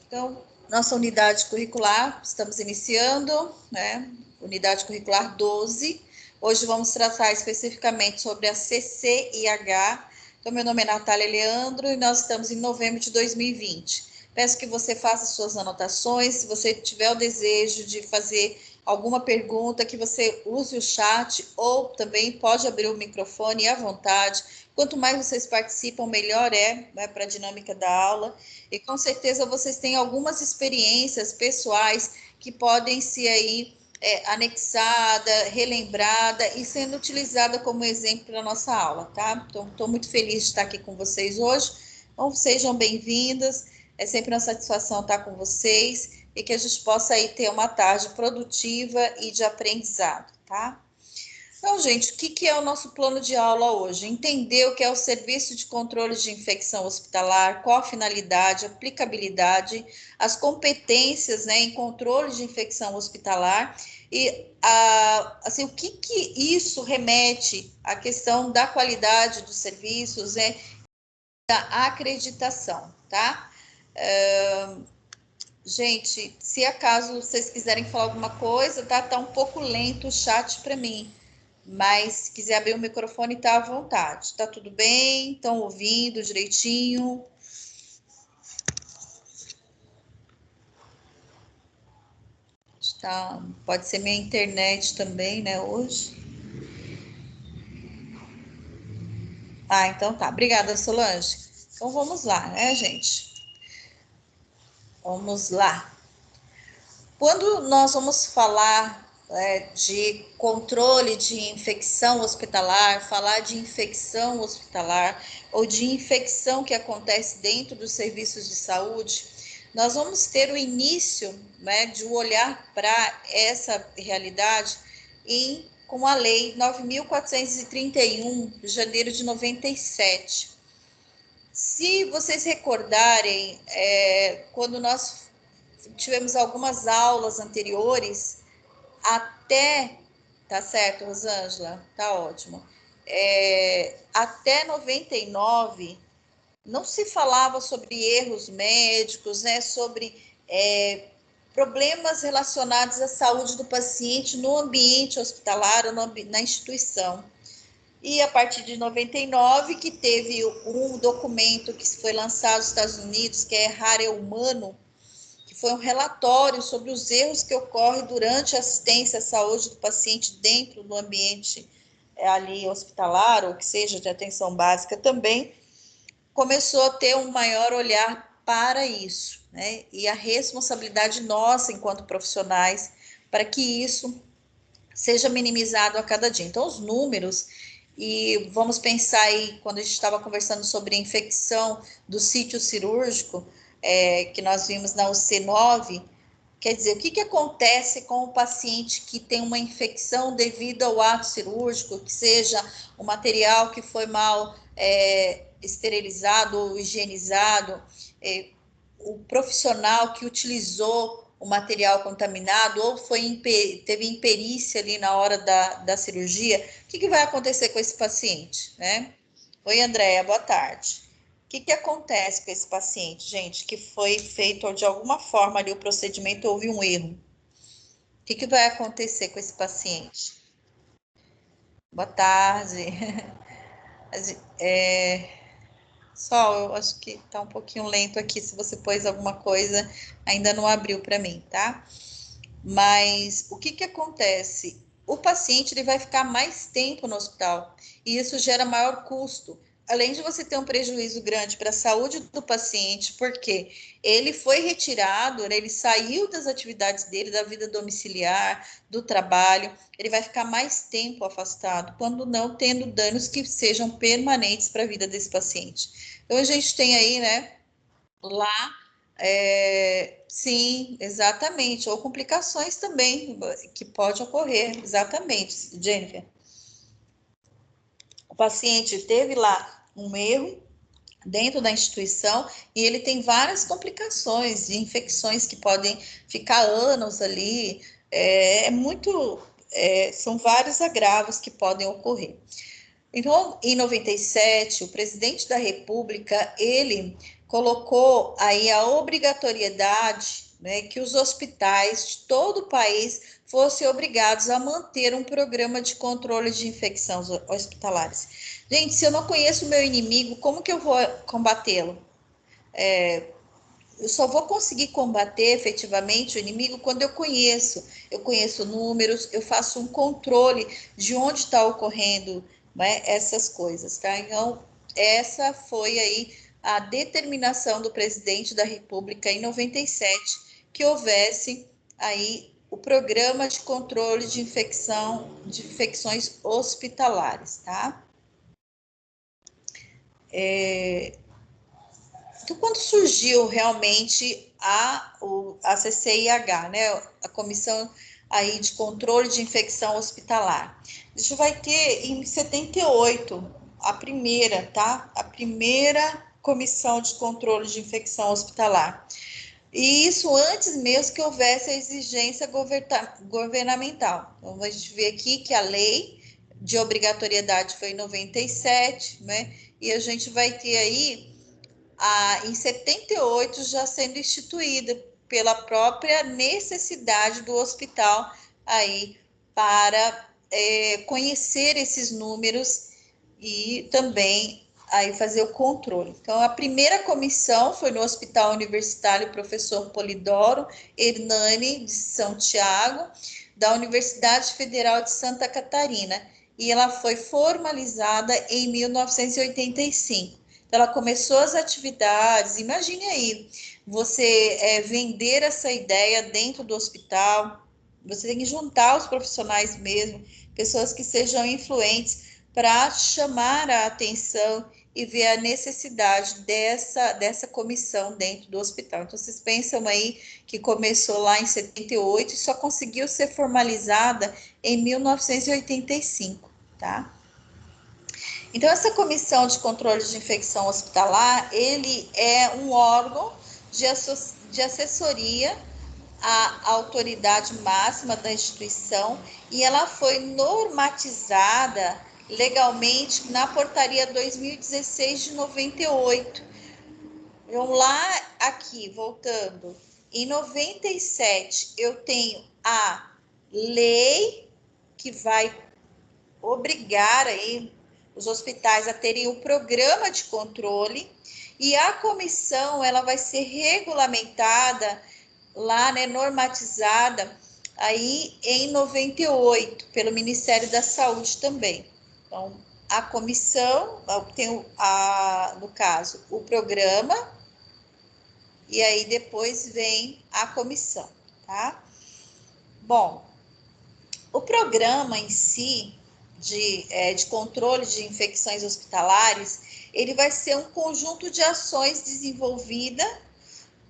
Então, nossa unidade curricular, estamos iniciando, né? Unidade curricular 12. Hoje vamos tratar especificamente sobre a CCIH. Então, meu nome é Natália Leandro e nós estamos em novembro de 2020. Peço que você faça suas anotações. Se você tiver o desejo de fazer alguma pergunta, que você use o chat ou também pode abrir o microfone à vontade. Quanto mais vocês participam, melhor né, para a dinâmica da aula. E com certeza vocês têm algumas experiências pessoais que podem ser aí anexada, relembrada e sendo utilizada como exemplo para a nossa aula, tá? Então, estou muito feliz de estar aqui com vocês hoje. Então, sejam bem-vindas. É sempre uma satisfação estar com vocês e que a gente possa aí ter uma tarde produtiva e de aprendizado, tá? Então, gente, o que é o nosso plano de aula hoje? Entender o que é o Serviço de Controle de Infecção Hospitalar, qual a finalidade, aplicabilidade, as competências, né, em controle de infecção hospitalar e assim, o que isso remete à questão da qualidade dos serviços, né, da acreditação, tá? Gente, se acaso vocês quiserem falar alguma coisa, tá um pouco lento o chat para mim. Mas se quiser abrir o microfone, tá à vontade. Tá tudo bem? Estão ouvindo direitinho? Tá, pode ser minha internet também, né, hoje. Então tá. Obrigada, Solange. Então vamos lá, né, gente? Vamos lá. Quando nós vamos falar de controle de infecção hospitalar, falar de infecção hospitalar ou de infecção que acontece dentro dos serviços de saúde, nós vamos ter o início, né, de olhar para essa realidade com a Lei 9.431, de janeiro de 97. Se vocês recordarem, quando nós tivemos algumas aulas anteriores, tá certo, Rosângela? Tá ótimo. Até 99, não se falava sobre erros médicos, né, sobre problemas relacionados à saúde do paciente no ambiente hospitalar ou na instituição. E a partir de 99, que teve um documento que foi lançado nos Estados Unidos, que é Rare Humano, que foi um relatório sobre os erros que ocorrem durante a assistência à saúde do paciente dentro do ambiente ali hospitalar, ou que seja de atenção básica também, começou a ter um maior olhar para isso, né? E a responsabilidade nossa, enquanto profissionais, para que isso seja minimizado a cada dia. Então, os números, e vamos pensar aí, quando a gente estava conversando sobre a infecção do sítio cirúrgico, que nós vimos na UC9, quer dizer, o que acontece com o paciente que tem uma infecção devido ao ato cirúrgico, que seja o material que foi mal esterilizado ou higienizado, o profissional que utilizou o material contaminado ou teve imperícia ali na hora da cirurgia, o que vai acontecer com esse paciente, né? Oi, Andréia, boa tarde. O que acontece com esse paciente, gente, que foi feito de alguma forma ali o procedimento, houve um erro? O que vai acontecer com esse paciente? Boa tarde. Sol, eu acho que tá um pouquinho lento aqui, se você pôs alguma coisa, ainda não abriu para mim, tá? Mas o que acontece? O paciente ele vai ficar mais tempo no hospital e isso gera maior custo. Além de você ter um prejuízo grande para a saúde do paciente, porque ele foi retirado, né, ele saiu das atividades dele, da vida domiciliar, do trabalho, ele vai ficar mais tempo afastado, quando não tendo danos que sejam permanentes para a vida desse paciente. Então, a gente tem aí, né, lá sim, exatamente. Ou complicações também que pode ocorrer, exatamente, Jennifer. O paciente teve lá um erro dentro da instituição e ele tem várias complicações de infecções que podem ficar anos ali. São vários agravos que podem ocorrer. Então, em 97, o presidente da República, ele colocou aí a obrigatoriedade, né, que os hospitais de todo o país fossem obrigados a manter um programa de controle de infecções hospitalares. Gente, se eu não conheço o meu inimigo, como que eu vou combatê-lo? Eu só vou conseguir combater efetivamente o inimigo quando eu conheço. Eu conheço números, eu faço um controle de onde está ocorrendo, né, essas coisas, tá? Então, essa foi aí a determinação do presidente da República em 97, que houvesse aí o programa de controle de infecções hospitalares, tá? Então, quando surgiu realmente a CCIH, né, a Comissão aí de Controle de Infecção Hospitalar, isso vai ter em 78, a primeira, tá? A primeira Comissão de Controle de Infecção Hospitalar. E isso antes mesmo que houvesse a exigência governamental. Então, a gente vê aqui que a lei de obrigatoriedade foi em 97, né? E a gente vai ter aí em 78 já sendo instituída pela própria necessidade do hospital aí para conhecer esses números e também aí fazer o controle. Então, a primeira comissão foi no Hospital Universitário Professor Polidoro Hernani de São Tiago, da Universidade Federal de Santa Catarina, e ela foi formalizada em 1985. Ela começou as atividades, imagine aí, você vender essa ideia dentro do hospital, você tem que juntar os profissionais mesmo, pessoas que sejam influentes para chamar a atenção e ver a necessidade dessa comissão dentro do hospital. Então, vocês pensam aí que começou lá em 78 e só conseguiu ser formalizada em 1985, tá? Então, essa comissão de controle de infecção hospitalar, ele é um órgão de assessoria à autoridade máxima da instituição e ela foi normatizada legalmente na portaria 2016 de 98. Então, lá, aqui, voltando, em 97, eu tenho a lei que vai obrigar aí os hospitais a terem um programa de controle e a comissão ela vai ser regulamentada lá, né, normatizada aí em 98 pelo Ministério da Saúde também. Então, a comissão tem no caso o programa e aí depois vem a comissão, tá? Bom, o programa em si de controle de infecções hospitalares, ele vai ser um conjunto de ações desenvolvida,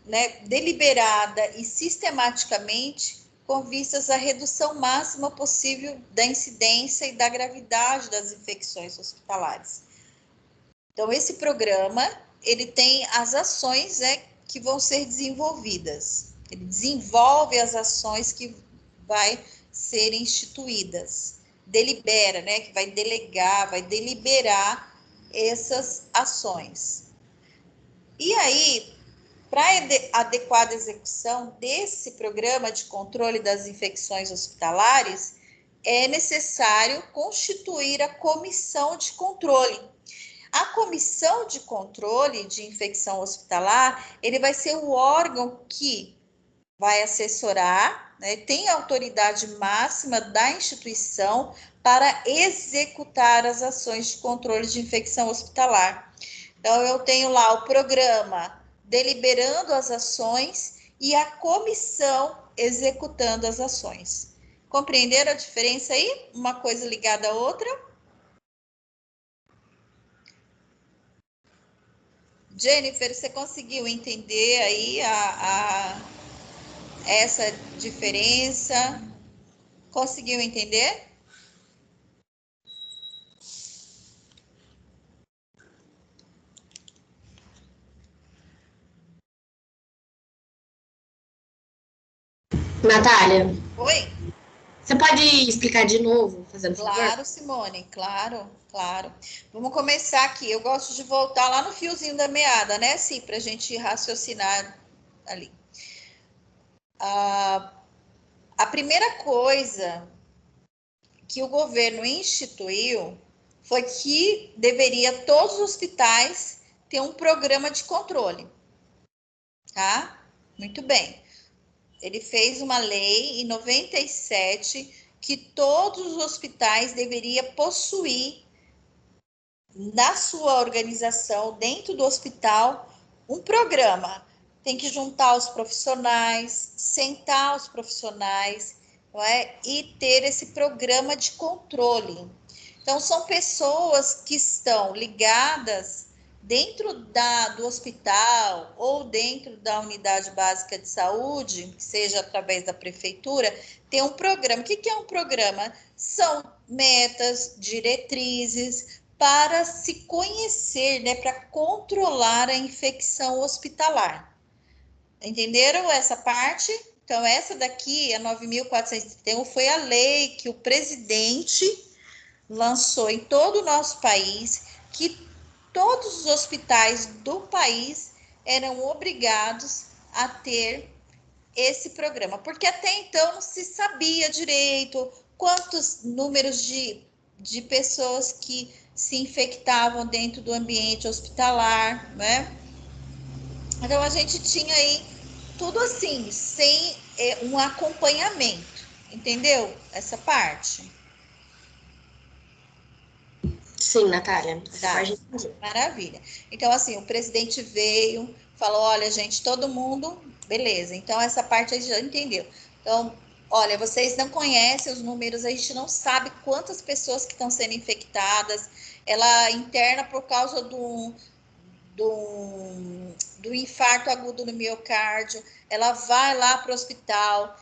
né, deliberada e sistematicamente com vistas à redução máxima possível da incidência e da gravidade das infecções hospitalares. Então, esse programa, ele tem as ações, né, que vão ser desenvolvidas. Ele desenvolve as ações que vai ser instituídas. Delibera, né, que vai delegar, vai deliberar essas ações. E aí, para adequada execução desse programa de controle das infecções hospitalares, é necessário constituir a comissão de controle. A comissão de controle de infecção hospitalar, ele vai ser o órgão que vai assessorar, né, tem a autoridade máxima da instituição para executar as ações de controle de infecção hospitalar. Então, eu tenho lá o programa deliberando as ações e a comissão executando as ações. Compreenderam a diferença aí? Uma coisa ligada à outra? Jennifer, você conseguiu entender aí essa diferença? Conseguiu entender? Natália, Oi? você pode explicar de novo, fazendo favor? Claro, Simone, claro. Claro. Vamos começar aqui. Eu gosto de voltar lá no fiozinho da meada, né, Si, para a gente raciocinar ali. A primeira coisa que o governo instituiu foi que deveria todos os hospitais ter um programa de controle, tá? Muito bem. Ele fez uma lei em 97 que todos os hospitais deveriam possuir na sua organização, dentro do hospital, um programa. Tem que juntar os profissionais, sentar os profissionais, não é? E ter esse programa de controle. Então, são pessoas que estão ligadas dentro do hospital ou dentro da unidade básica de saúde, que seja através da prefeitura, tem um programa. O que é um programa? São metas, diretrizes, para se conhecer, né, para controlar a infecção hospitalar. Entenderam essa parte? Então, essa daqui, a 9.431, foi a lei que o presidente lançou em todo o nosso país, que todos os hospitais do país eram obrigados a ter esse programa, porque até então não se sabia direito quantos números de pessoas que se infectavam dentro do ambiente hospitalar, né? Então a gente tinha aí tudo assim, sem um acompanhamento, entendeu? Essa parte. Sim, Natália, essa Tá, parte. maravilha. Então, assim, o presidente veio, falou: olha, gente, todo mundo, beleza. Então, essa parte a gente já entendeu. Então, olha, vocês não conhecem os números, a gente não sabe quantas pessoas que estão sendo infectadas. Ela interna por causa do infarto agudo no miocárdio, ela vai lá para o hospital,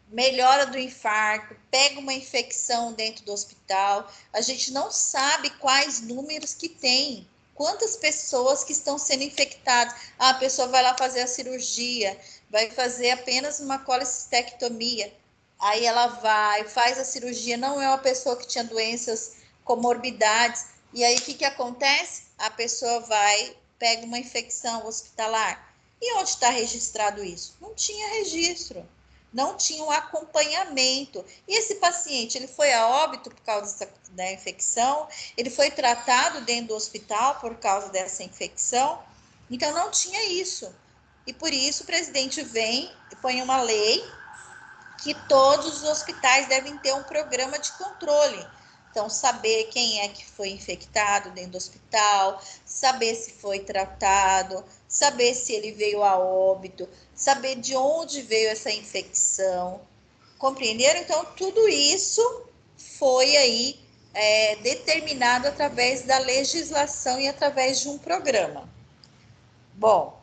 melhora do infarto, pega uma infecção dentro do hospital. A gente não sabe quais números que tem, quantas pessoas que estão sendo infectadas. Ah, a pessoa vai lá fazer a cirurgia, vai fazer apenas uma colecistectomia. Aí ela vai, faz a cirurgia, não é uma pessoa que tinha doenças, comorbidades. E aí o que acontece? A pessoa vai, pega uma infecção hospitalar. E onde está registrado isso? Não tinha registro, não tinha um acompanhamento. E esse paciente, ele foi a óbito por causa da infecção, ele foi tratado dentro do hospital por causa dessa infecção, então não tinha isso. E por isso o presidente vem e põe uma lei que todos os hospitais devem ter um programa de controle. Então, saber quem é que foi infectado dentro do hospital, saber se foi tratado, saber se ele veio a óbito, saber de onde veio essa infecção. Compreenderam? Então, tudo isso foi aí determinado através da legislação e através de um programa. Bom,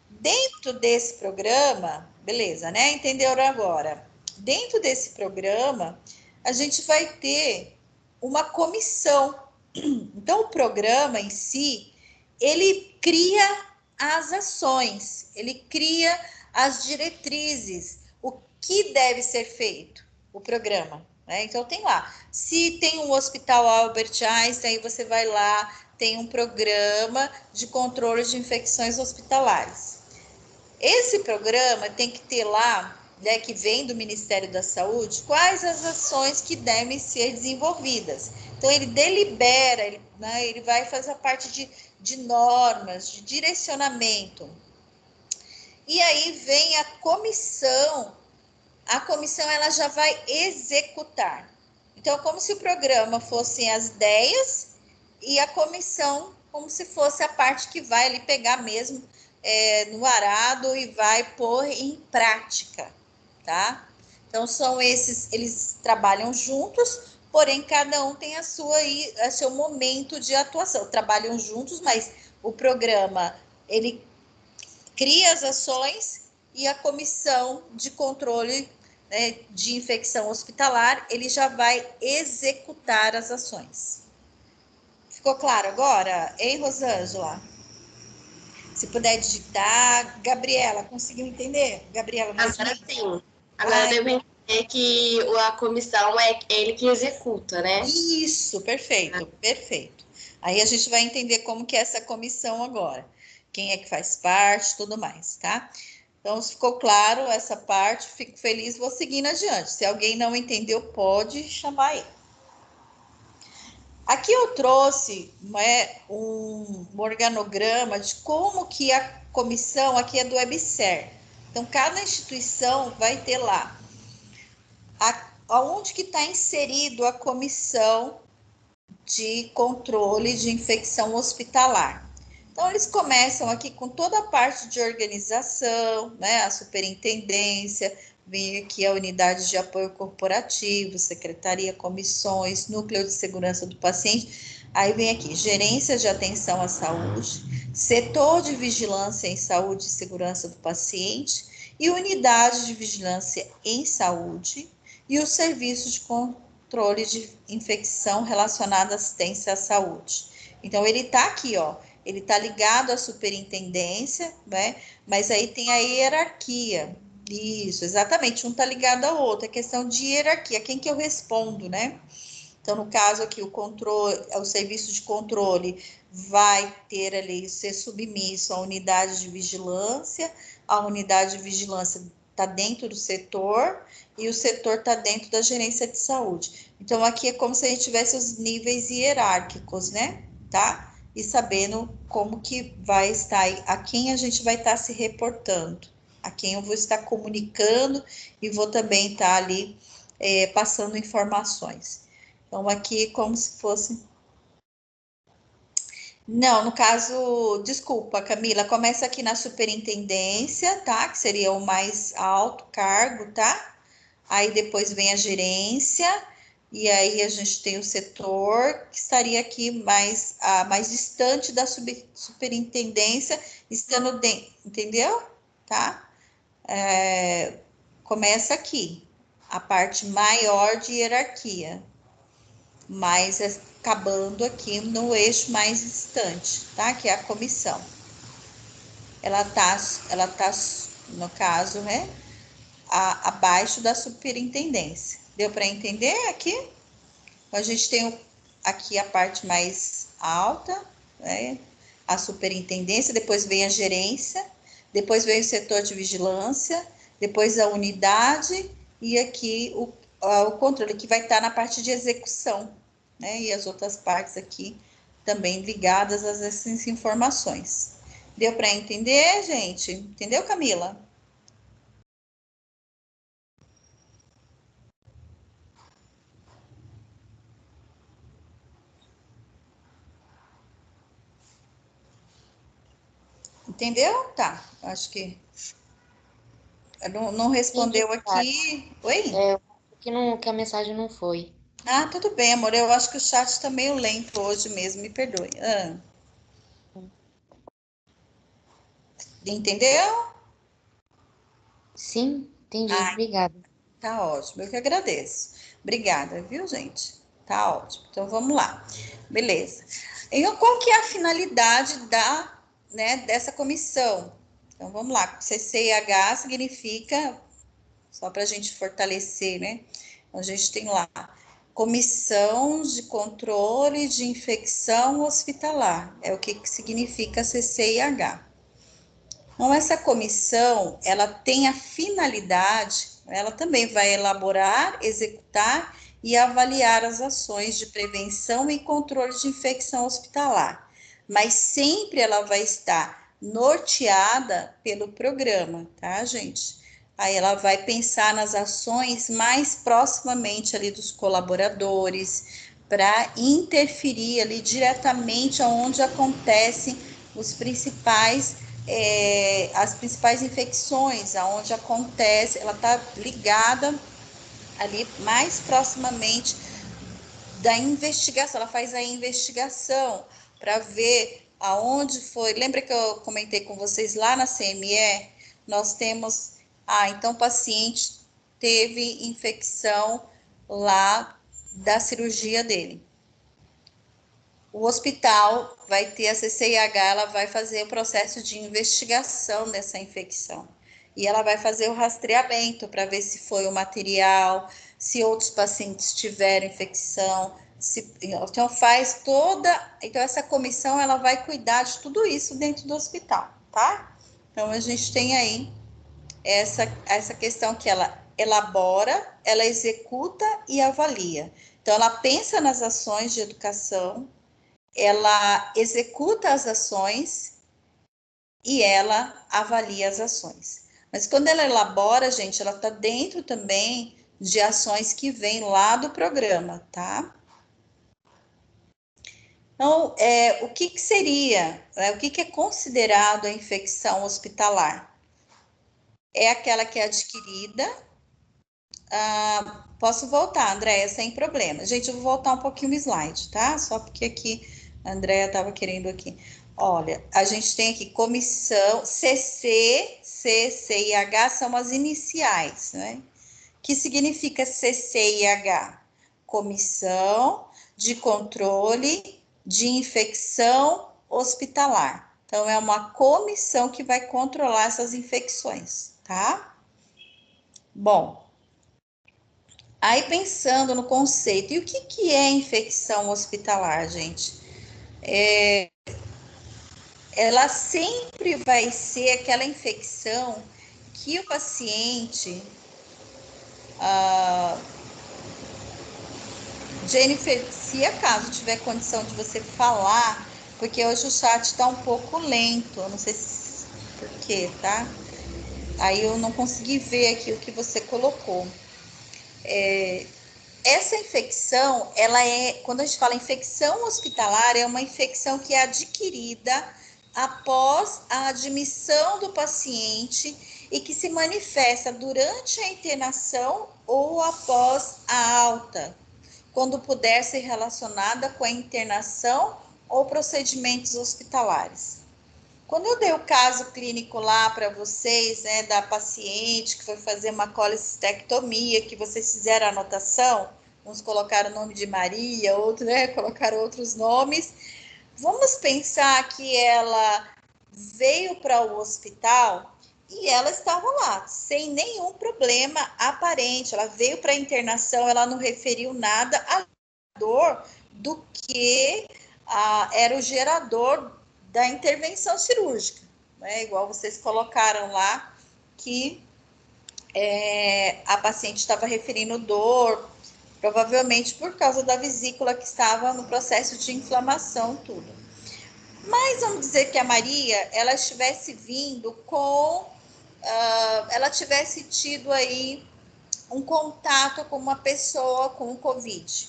dentro desse programa, beleza, né? Entenderam agora? Dentro desse programa, a gente vai ter uma comissão. Então, o programa em si, ele cria as ações, ele cria as diretrizes, o que deve ser feito, o programa. Né? Então, tem lá. Se tem um hospital Albert Einstein, aí você vai lá, tem um programa de controle de infecções hospitalares. Esse programa tem que ter lá, né, que vem do Ministério da Saúde, quais as ações que devem ser desenvolvidas. Então, ele delibera, ele vai fazer a parte de normas, de direcionamento. E aí vem a comissão ela já vai executar. Então, como se o programa fossem as ideias e a comissão como se fosse a parte que vai ali pegar mesmo no arado e vai pôr em prática, tá? Então, são esses, eles trabalham juntos, porém, cada um tem a seu momento de atuação. Trabalham juntos, mas o programa, ele cria as ações e a comissão de controle, né, de infecção hospitalar, ele já vai executar as ações. Ficou claro agora, hein, Rosângela? Se puder digitar. Gabriela, conseguiu entender? Gabriela, Agora sim. Agora eu devo entender. É que a comissão é ele que executa, né? Isso, perfeito, perfeito. Aí a gente vai entender como que é essa comissão agora. Quem é que faz parte, tudo mais, tá? Então, se ficou claro essa parte, fico feliz, vou seguindo adiante. Se alguém não entendeu, pode chamar aí. Aqui eu trouxe um organograma de como que a comissão aqui é do WebSer. Então, cada instituição vai ter lá aonde que está inserido a comissão de controle de infecção hospitalar. Então, eles começam aqui com toda a parte de organização, né? A superintendência, vem aqui a unidade de apoio corporativo, secretaria, comissões, núcleo de segurança do paciente. Aí vem aqui, gerência de atenção à saúde, setor de vigilância em saúde e segurança do paciente e unidade de vigilância em saúde e o serviço de controle de infecção relacionada à assistência à saúde. Então, ele está aqui, ó, ele está ligado à superintendência, né? Mas aí tem a hierarquia. Isso, exatamente, um está ligado ao outro, é questão de hierarquia, quem que eu respondo, né? Então, no caso aqui, o controle, o serviço de controle vai ter ali, ser submisso à unidade de vigilância, a unidade de vigilância está dentro do setor e o setor está dentro da gerência de saúde. Então, aqui é como se a gente tivesse os níveis hierárquicos, né? Tá? E sabendo como que vai estar, a quem a gente vai estar se reportando, a quem eu vou estar comunicando e vou também estar ali passando informações. Então, aqui como se fosse... Não, no caso, desculpa, Camila, começa aqui na superintendência, tá? Que seria o mais alto cargo, tá? Aí depois vem a gerência, e aí a gente tem o setor, que estaria aqui mais distante da superintendência, estando dentro, entendeu? Tá? Começa aqui, a parte maior de hierarquia, mas acabando aqui no eixo mais distante, tá? Que é a comissão. Ela tá, no caso, né? Abaixo da superintendência. Deu para entender aqui? Então, a gente tem aqui a parte mais alta, né? A superintendência, depois vem a gerência, depois vem o setor de vigilância, depois a unidade e aqui o controle, que vai estar na parte de execução, né? E as outras partes aqui também ligadas a essas informações. Deu para entender, gente? Entendeu, Camila? Entendeu? Tá. Acho que não Entendi, respondeu Natália. aqui. Oi? É, que a mensagem não foi. Ah, tudo bem, amor. Eu acho que o chat está meio lento hoje mesmo, me perdoe. Entendeu? Sim, entendi. Ah, Obrigada. tá ótimo. Eu que agradeço. Obrigada, viu, gente? Tá ótimo. Então vamos lá. Beleza. Então, qual que é a finalidade dessa comissão? Então vamos lá. CCIH significa, só para a gente fortalecer, né? Então, a gente tem lá Comissão de Controle de Infecção Hospitalar, é o que significa CCIH. Então, essa comissão, ela tem a finalidade, ela também vai elaborar, executar e avaliar as ações de prevenção e controle de infecção hospitalar, mas sempre ela vai estar norteada pelo programa, tá, gente? Aí ela vai pensar nas ações mais proximamente ali dos colaboradores, para interferir ali diretamente aonde acontecem os principais as principais infecções, aonde acontece, ela está ligada ali mais proximamente da investigação, ela faz a investigação para ver aonde foi. Lembra que eu comentei com vocês lá na CME? Nós temos, então o paciente teve infecção lá da cirurgia dele. O hospital vai ter a CCIH, ela vai fazer o processo de investigação dessa infecção. E ela vai fazer o rastreamento para ver se foi o material, se outros pacientes tiveram infecção. Então, faz toda... Então, essa comissão, ela vai cuidar de tudo isso dentro do hospital, tá? Então, a gente tem aí essa questão que ela elabora, ela executa e avalia. Então, ela pensa nas ações de educação, ela executa as ações e ela avalia as ações. Mas quando ela elabora, gente, ela está dentro também de ações que vêm lá do programa, tá? Então, o que seria, o que é considerado a infecção hospitalar? É aquela que é adquirida. Posso voltar, Andréia, sem problema. Gente, eu vou voltar um pouquinho o slide, tá? Só porque aqui a Andréia estava querendo aqui. Olha, a gente tem aqui comissão, CC, CC e H são as iniciais, né? Que significa CC e H? Comissão de Controle de Infecção Hospitalar. Então, é uma comissão que vai controlar essas infecções, tá? Bom, aí pensando no conceito, e o que é infecção hospitalar, gente? Ela sempre vai ser aquela infecção que o paciente... Jennifer, se acaso tiver condição de você falar, porque hoje o chat está um pouco lento, eu não sei se, por quê, tá? Aí eu não consegui ver aqui o que você colocou. Essa infecção, quando a gente fala infecção hospitalar, é uma infecção que é adquirida após a admissão do paciente e que se manifesta durante a internação ou após a alta, quando puder ser relacionada com a internação ou procedimentos hospitalares. Quando eu dei o caso clínico lá para vocês, né, da paciente que foi fazer uma colecistectomia, que vocês fizeram a anotação, uns colocaram o nome de Maria, outros, né, colocaram outros nomes. Vamos pensar que ela veio para o hospital e ela estava lá, sem nenhum problema aparente. Ela veio para a internação, ela não referiu nada à dor do que era o gerador da intervenção cirúrgica, né? Igual vocês colocaram lá, que a paciente estava referindo dor, provavelmente por causa da vesícula que estava no processo de inflamação, tudo. Mas vamos dizer que a Maria, ela estivesse vindo com, ela tivesse tido aí um contato com uma pessoa com o Covid,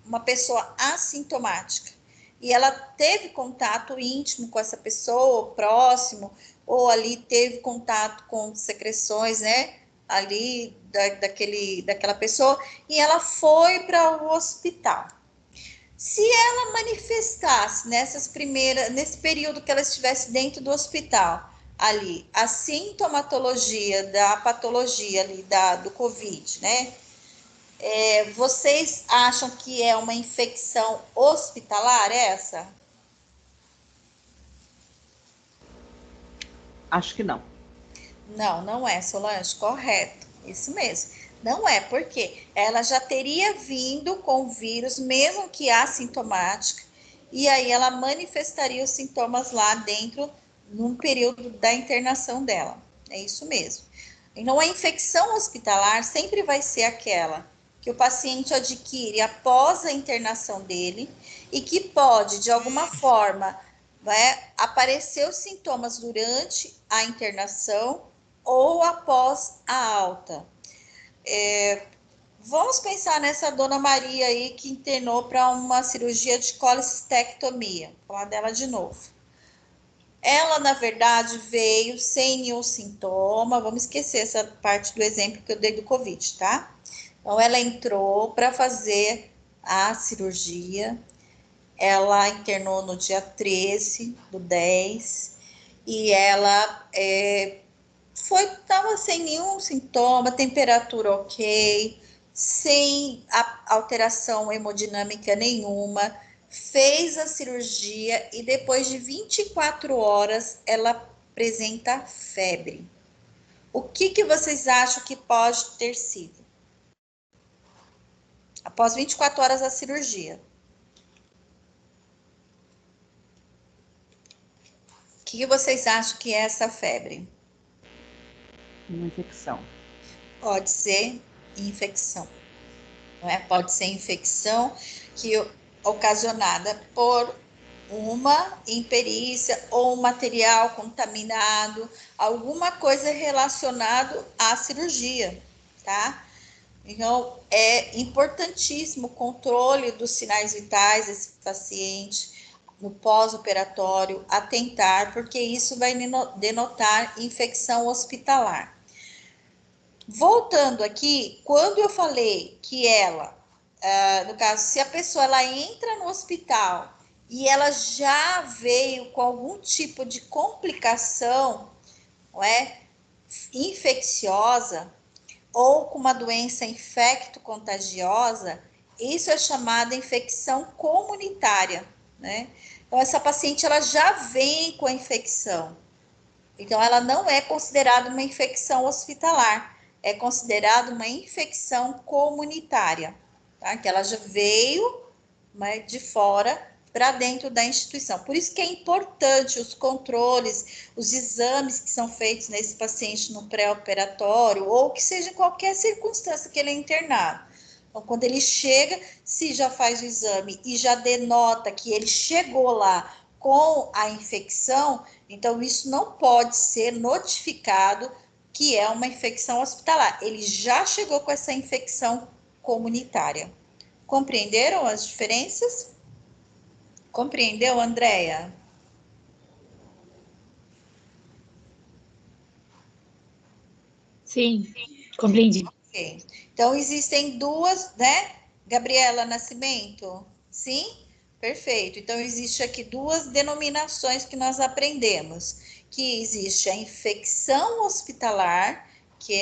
uma pessoa assintomática, e ela teve contato íntimo com essa pessoa, próximo, ou ali teve contato com secreções, né, ali daquela pessoa, e ela foi para o hospital. Se ela manifestasse nesse período que ela estivesse dentro do hospital, ali, a sintomatologia da patologia ali do Covid, né? Vocês acham que é uma infecção hospitalar essa? Acho que não. Não, não é, Solange, correto, isso mesmo. Não é, porque ela já teria vindo com o vírus, mesmo que assintomática, e aí ela manifestaria os sintomas lá dentro, num período da internação dela. É isso mesmo. Então, a infecção hospitalar sempre vai ser aquela que o paciente adquire após a internação dele e que pode, de alguma forma, aparecer os sintomas durante a internação ou após a alta. Vamos pensar nessa dona Maria aí que internou para uma cirurgia de colecistectomia. Vou falar dela de novo. Ela, na verdade, veio sem nenhum sintoma. Vamos esquecer essa parte do exemplo que eu dei do Covid, tá? Então, ela entrou para fazer a cirurgia. Ela internou no dia 13/10 e ela estava sem nenhum sintoma, temperatura ok, sem alteração hemodinâmica nenhuma, fez a cirurgia e depois de 24 horas ela apresenta febre. O que vocês acham que pode ter sido? Após 24 horas da cirurgia. O que vocês acham que é essa febre? Uma infecção. Pode ser infecção. Não é? Pode ser infecção ocasionada por uma imperícia ou um material contaminado, alguma coisa relacionada à cirurgia, tá? Então, é importantíssimo o controle dos sinais vitais desse paciente no pós-operatório, atentar, porque isso vai denotar infecção hospitalar. Voltando aqui, quando eu falei que ela, no caso, se a pessoa ela entra no hospital e ela já veio com algum tipo de complicação, não é, infecciosa, ou com uma doença infecto-contagiosa, isso é chamada infecção comunitária, né? Então, essa paciente, ela já vem com a infecção. Então, ela não é considerada uma infecção hospitalar, é considerada uma infecção comunitária, tá? Que ela já veio, né, de fora para dentro da instituição. Por isso que é importante os controles, os exames que são feitos nesse paciente no pré-operatório, ou que seja em qualquer circunstância que ele é internado. Então, quando ele chega, se já faz o exame e já denota que ele chegou lá com a infecção, então isso não pode ser notificado que é uma infecção hospitalar. Ele já chegou com essa infecção comunitária. Compreenderam as diferenças? Compreendeu, Andréia? Sim, compreendi. Ok. Então, existem duas, né? Gabriela Nascimento? Sim? Perfeito. Então, existe aqui duas denominações que nós aprendemos. Que existe a infecção hospitalar, que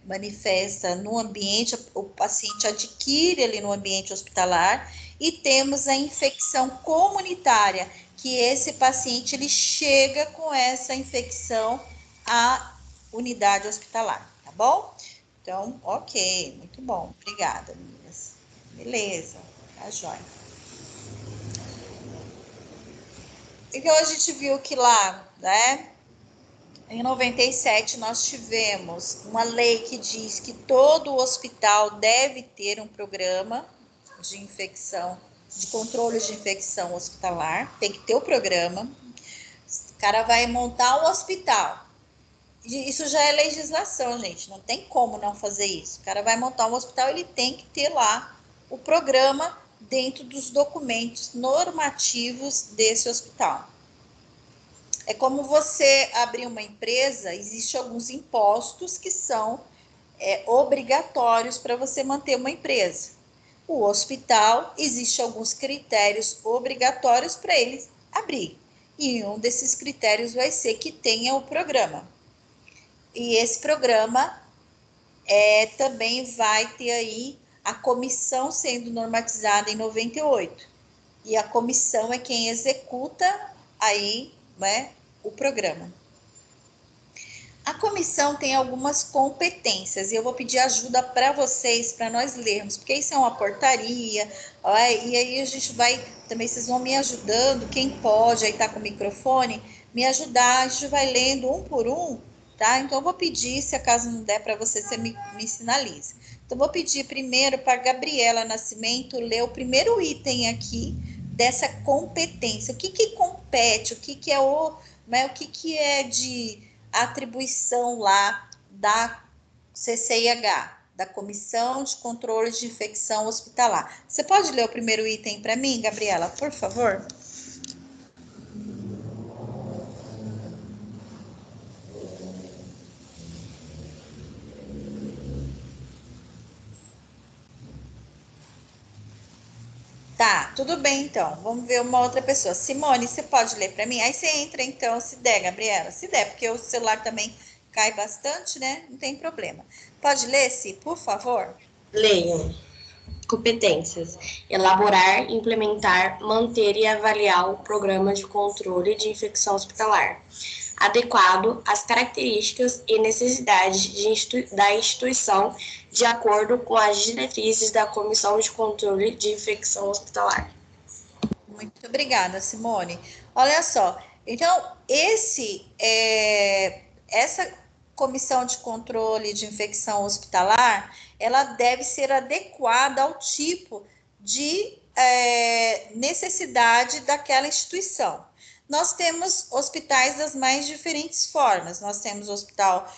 manifesta no ambiente, o paciente adquire ali no ambiente hospitalar, e temos a infecção comunitária, que esse paciente ele chega com essa infecção à unidade hospitalar, tá bom? Então, ok, muito bom. Obrigada, meninas. Beleza, tá jóia. Então, a gente viu que lá, né, em 97, nós tivemos uma lei que diz que todo hospital deve ter um programa de infecção, de controle de infecção hospitalar, tem que ter o programa. O cara vai montar um hospital. Isso já é legislação, gente, não tem como não fazer isso. O cara vai montar um hospital, ele tem que ter lá o programa dentro dos documentos normativos desse hospital. É como você abrir uma empresa, existem alguns impostos que são obrigatórios para você manter uma empresa. O hospital, existem alguns critérios obrigatórios para ele abrir. E um desses critérios vai ser que tenha o programa. E esse programa também vai ter aí a comissão sendo normatizada em 98. E a comissão é quem executa aí, né, o programa. A comissão tem algumas competências e eu vou pedir ajuda para vocês, para nós lermos, porque isso é uma portaria, e aí a gente vai, também vocês vão me ajudando, quem pode, aí tá com o microfone, me ajudar, a gente vai lendo um por um, tá? Então eu vou pedir, se acaso não der para você me sinaliza. Então eu vou pedir primeiro para Gabriela Nascimento ler o primeiro item aqui dessa competência. O que compete, o que é o que é de atribuição lá da CCIH, da Comissão de Controle de Infecção Hospitalar. Você pode ler o primeiro item para mim, Gabriela, por favor? Tá, tudo bem então. Vamos ver uma outra pessoa. Simone, você pode ler para mim? Aí você entra então, se der, Gabriela. Se der, porque o celular também cai bastante, né? Não tem problema. Pode ler, Si, por favor? Leio. Competências: elaborar, implementar, manter e avaliar o programa de controle de infecção hospitalar, adequado às características e necessidades da instituição, de acordo com as diretrizes da Comissão de Controle de Infecção Hospitalar. Muito obrigada, Simone. Olha só, então, essa comissão de controle de infecção hospitalar, ela deve ser adequada ao tipo de necessidade daquela instituição. Nós temos hospitais das mais diferentes formas. Nós temos o hospital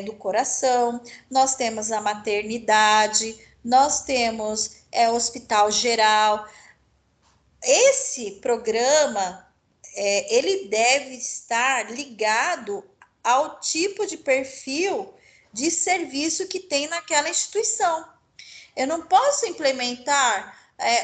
do coração, nós temos a maternidade, nós temos hospital geral. Esse programa, ele deve estar ligado ao tipo de perfil de serviço que tem naquela instituição. Eu não posso implementar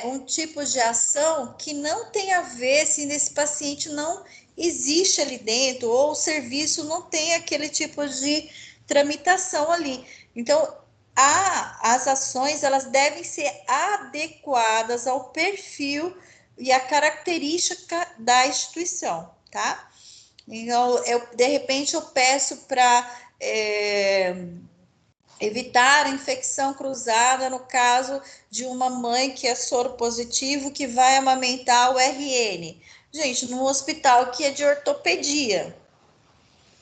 um tipo de ação que não tem a ver se esse paciente não existe ali dentro, ou o serviço não tem aquele tipo de tramitação ali. Então, as ações, elas devem ser adequadas ao perfil e a característica da instituição, tá? Então, de repente, eu peço para evitar a infecção cruzada no caso de uma mãe que é soro positivo, que vai amamentar o RN. Gente, num hospital que é de ortopedia,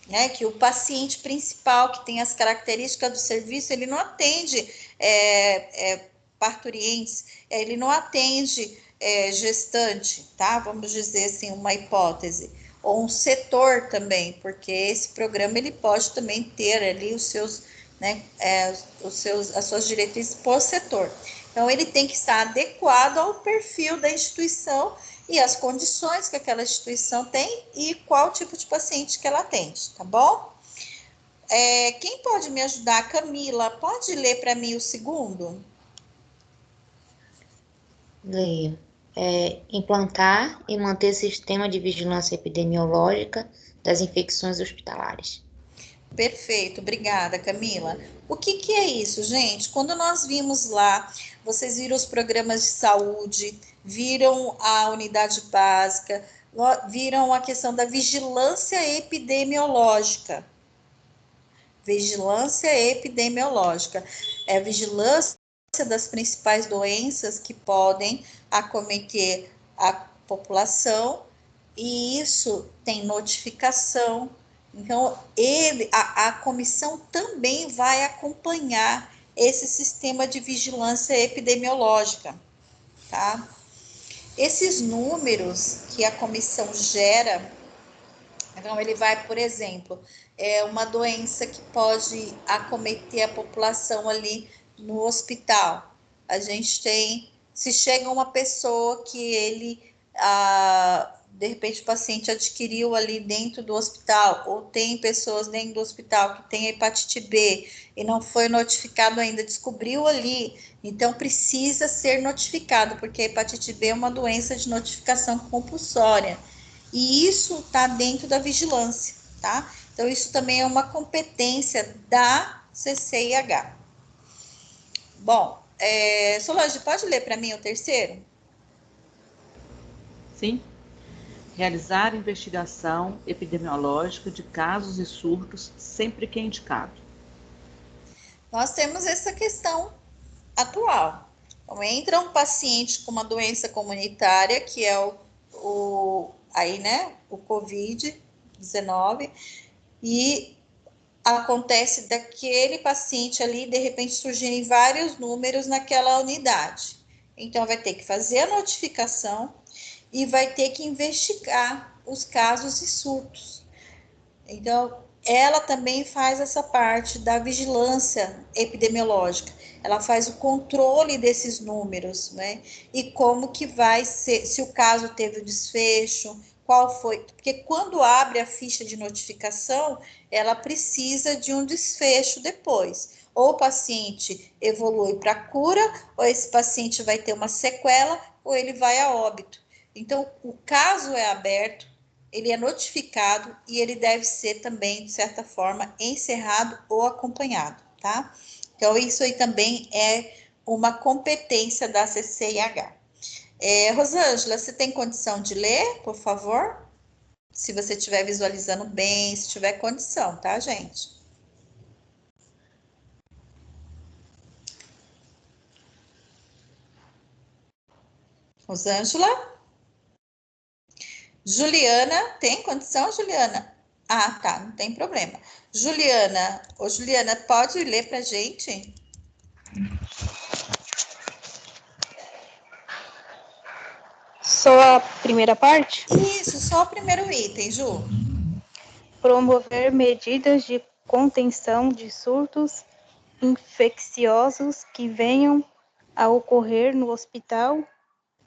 né, que o paciente principal, que tem as características do serviço, ele não atende parturientes, ele não atende gestante, tá? Vamos dizer assim, uma hipótese. Ou um setor também, porque esse programa, ele pode também ter ali os seus, né, as suas diretrizes por setor. Então, ele tem que estar adequado ao perfil da instituição e as condições que aquela instituição tem e qual tipo de paciente que ela atende, tá bom? Quem pode me ajudar? Camila, pode ler para mim o segundo? Leia. Implantar e manter sistema de vigilância epidemiológica das infecções hospitalares. Perfeito, obrigada, Camila. O que é isso, gente? Quando nós vimos lá, vocês viram os programas de saúde, viram a unidade básica, viram a questão da vigilância epidemiológica. Vigilância epidemiológica. É a vigilância das principais doenças que podem acometer a população, e isso tem notificação. Então, a comissão também vai acompanhar esse sistema de vigilância epidemiológica, tá? Esses números que a comissão gera, então ele vai, por exemplo, uma doença que pode acometer a população ali no hospital. A gente tem, se chega uma pessoa que de repente o paciente adquiriu ali dentro do hospital, ou tem pessoas dentro do hospital que tem hepatite B e não foi notificado ainda, descobriu ali, então precisa ser notificado, porque a hepatite B é uma doença de notificação compulsória. E isso está dentro da vigilância, tá? Então, isso também é uma competência da CCIH. Bom, Solange, pode ler para mim o terceiro? Sim. Realizar investigação epidemiológica de casos e surtos sempre que é indicado. Nós temos essa questão atual. Então, entra um paciente com uma doença comunitária, que é o Covid-19, e acontece daquele paciente ali, de repente, surgirem vários números naquela unidade. Então, vai ter que fazer a notificação e vai ter que investigar os casos e surtos. Então, ela também faz essa parte da vigilância epidemiológica. Ela faz o controle desses números, né? E como que vai ser, se o caso teve o desfecho, qual foi. Porque quando abre a ficha de notificação, ela precisa de um desfecho depois. Ou o paciente evolui para cura, ou esse paciente vai ter uma sequela, ou ele vai a óbito. Então, o caso é aberto, ele é notificado e ele deve ser também, de certa forma, encerrado ou acompanhado, tá? Então, isso aí também é uma competência da CCIH. Rosângela, você tem condição de ler, por favor? Se você estiver visualizando bem, se tiver condição, tá, gente? Rosângela? Juliana, tem condição, Juliana? Ah, tá, não tem problema. Juliana, Juliana, pode ler para a gente? Só a primeira parte? Isso, só o primeiro item, Ju. Promover medidas de contenção de surtos infecciosos que venham a ocorrer no hospital,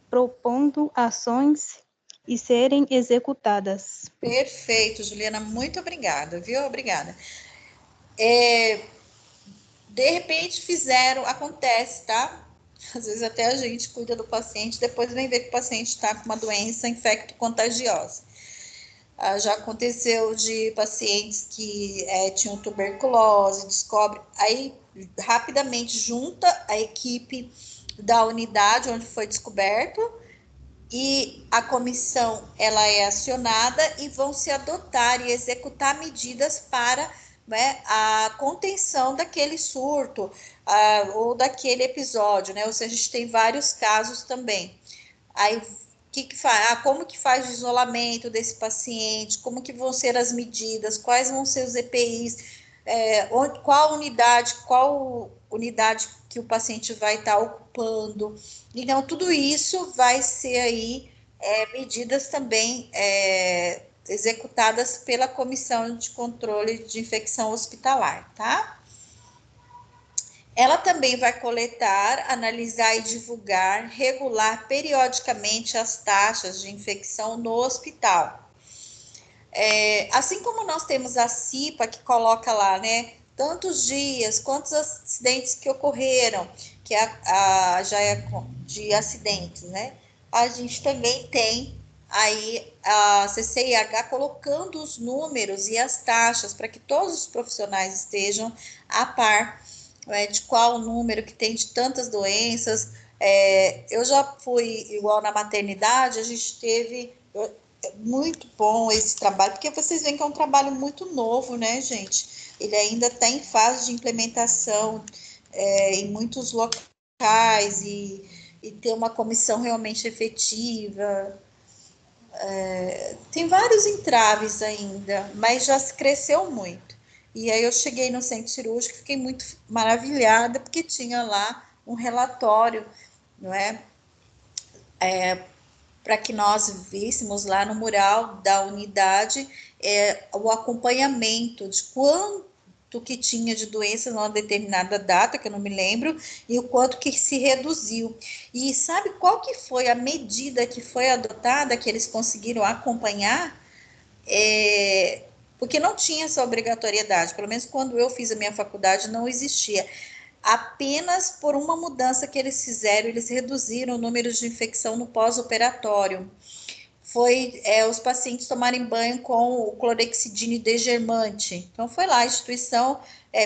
propondo ações e serem executadas. Perfeito, Juliana, muito obrigada, viu? Obrigada. De repente acontece, tá? Às vezes até a gente cuida do paciente, depois vem ver que o paciente está com uma doença infecto-contagiosa. Já aconteceu de pacientes que tinham tuberculose, descobre, aí rapidamente junta a equipe da unidade onde foi descoberto e a comissão ela é acionada e vão se adotar e executar medidas para, né, a contenção daquele surto ou daquele episódio, né? Ou seja, a gente tem vários casos também. Aí que faz? Como que faz o isolamento desse paciente? Como que vão ser as medidas? Quais vão ser os EPIs? Qual unidade que o paciente vai estar ocupando? Então, tudo isso vai ser aí medidas também executadas pela Comissão de Controle de Infecção Hospitalar, tá? Ela também vai coletar, analisar e divulgar, regular periodicamente as taxas de infecção no hospital. Assim como nós temos a CIPA, que coloca lá, né, tantos dias, quantos acidentes que ocorreram, que já é de acidentes, né? A gente também tem aí a CCIH colocando os números e as taxas para que todos os profissionais estejam a par de qual o número que tem de tantas doenças. Eu já fui igual na maternidade, a gente teve muito bom esse trabalho, porque vocês veem que é um trabalho muito novo, né, gente? Ele ainda está em fase de implementação em muitos locais e ter uma comissão realmente efetiva. Tem vários entraves ainda, mas já se cresceu muito. E aí eu cheguei no centro cirúrgico, fiquei muito maravilhada, porque tinha lá um relatório, não é? Para que nós víssemos lá no mural da unidade o acompanhamento de quanto que tinha de doença numa determinada data, que eu não me lembro, e o quanto que se reduziu. E sabe qual que foi a medida que foi adotada, que eles conseguiram acompanhar? Porque não tinha essa obrigatoriedade, pelo menos quando eu fiz a minha faculdade não existia. Apenas por uma mudança que eles fizeram, eles reduziram o número de infecção no pós-operatório. Foi os pacientes tomarem banho com o clorexidine degermante. Então, foi lá, a instituição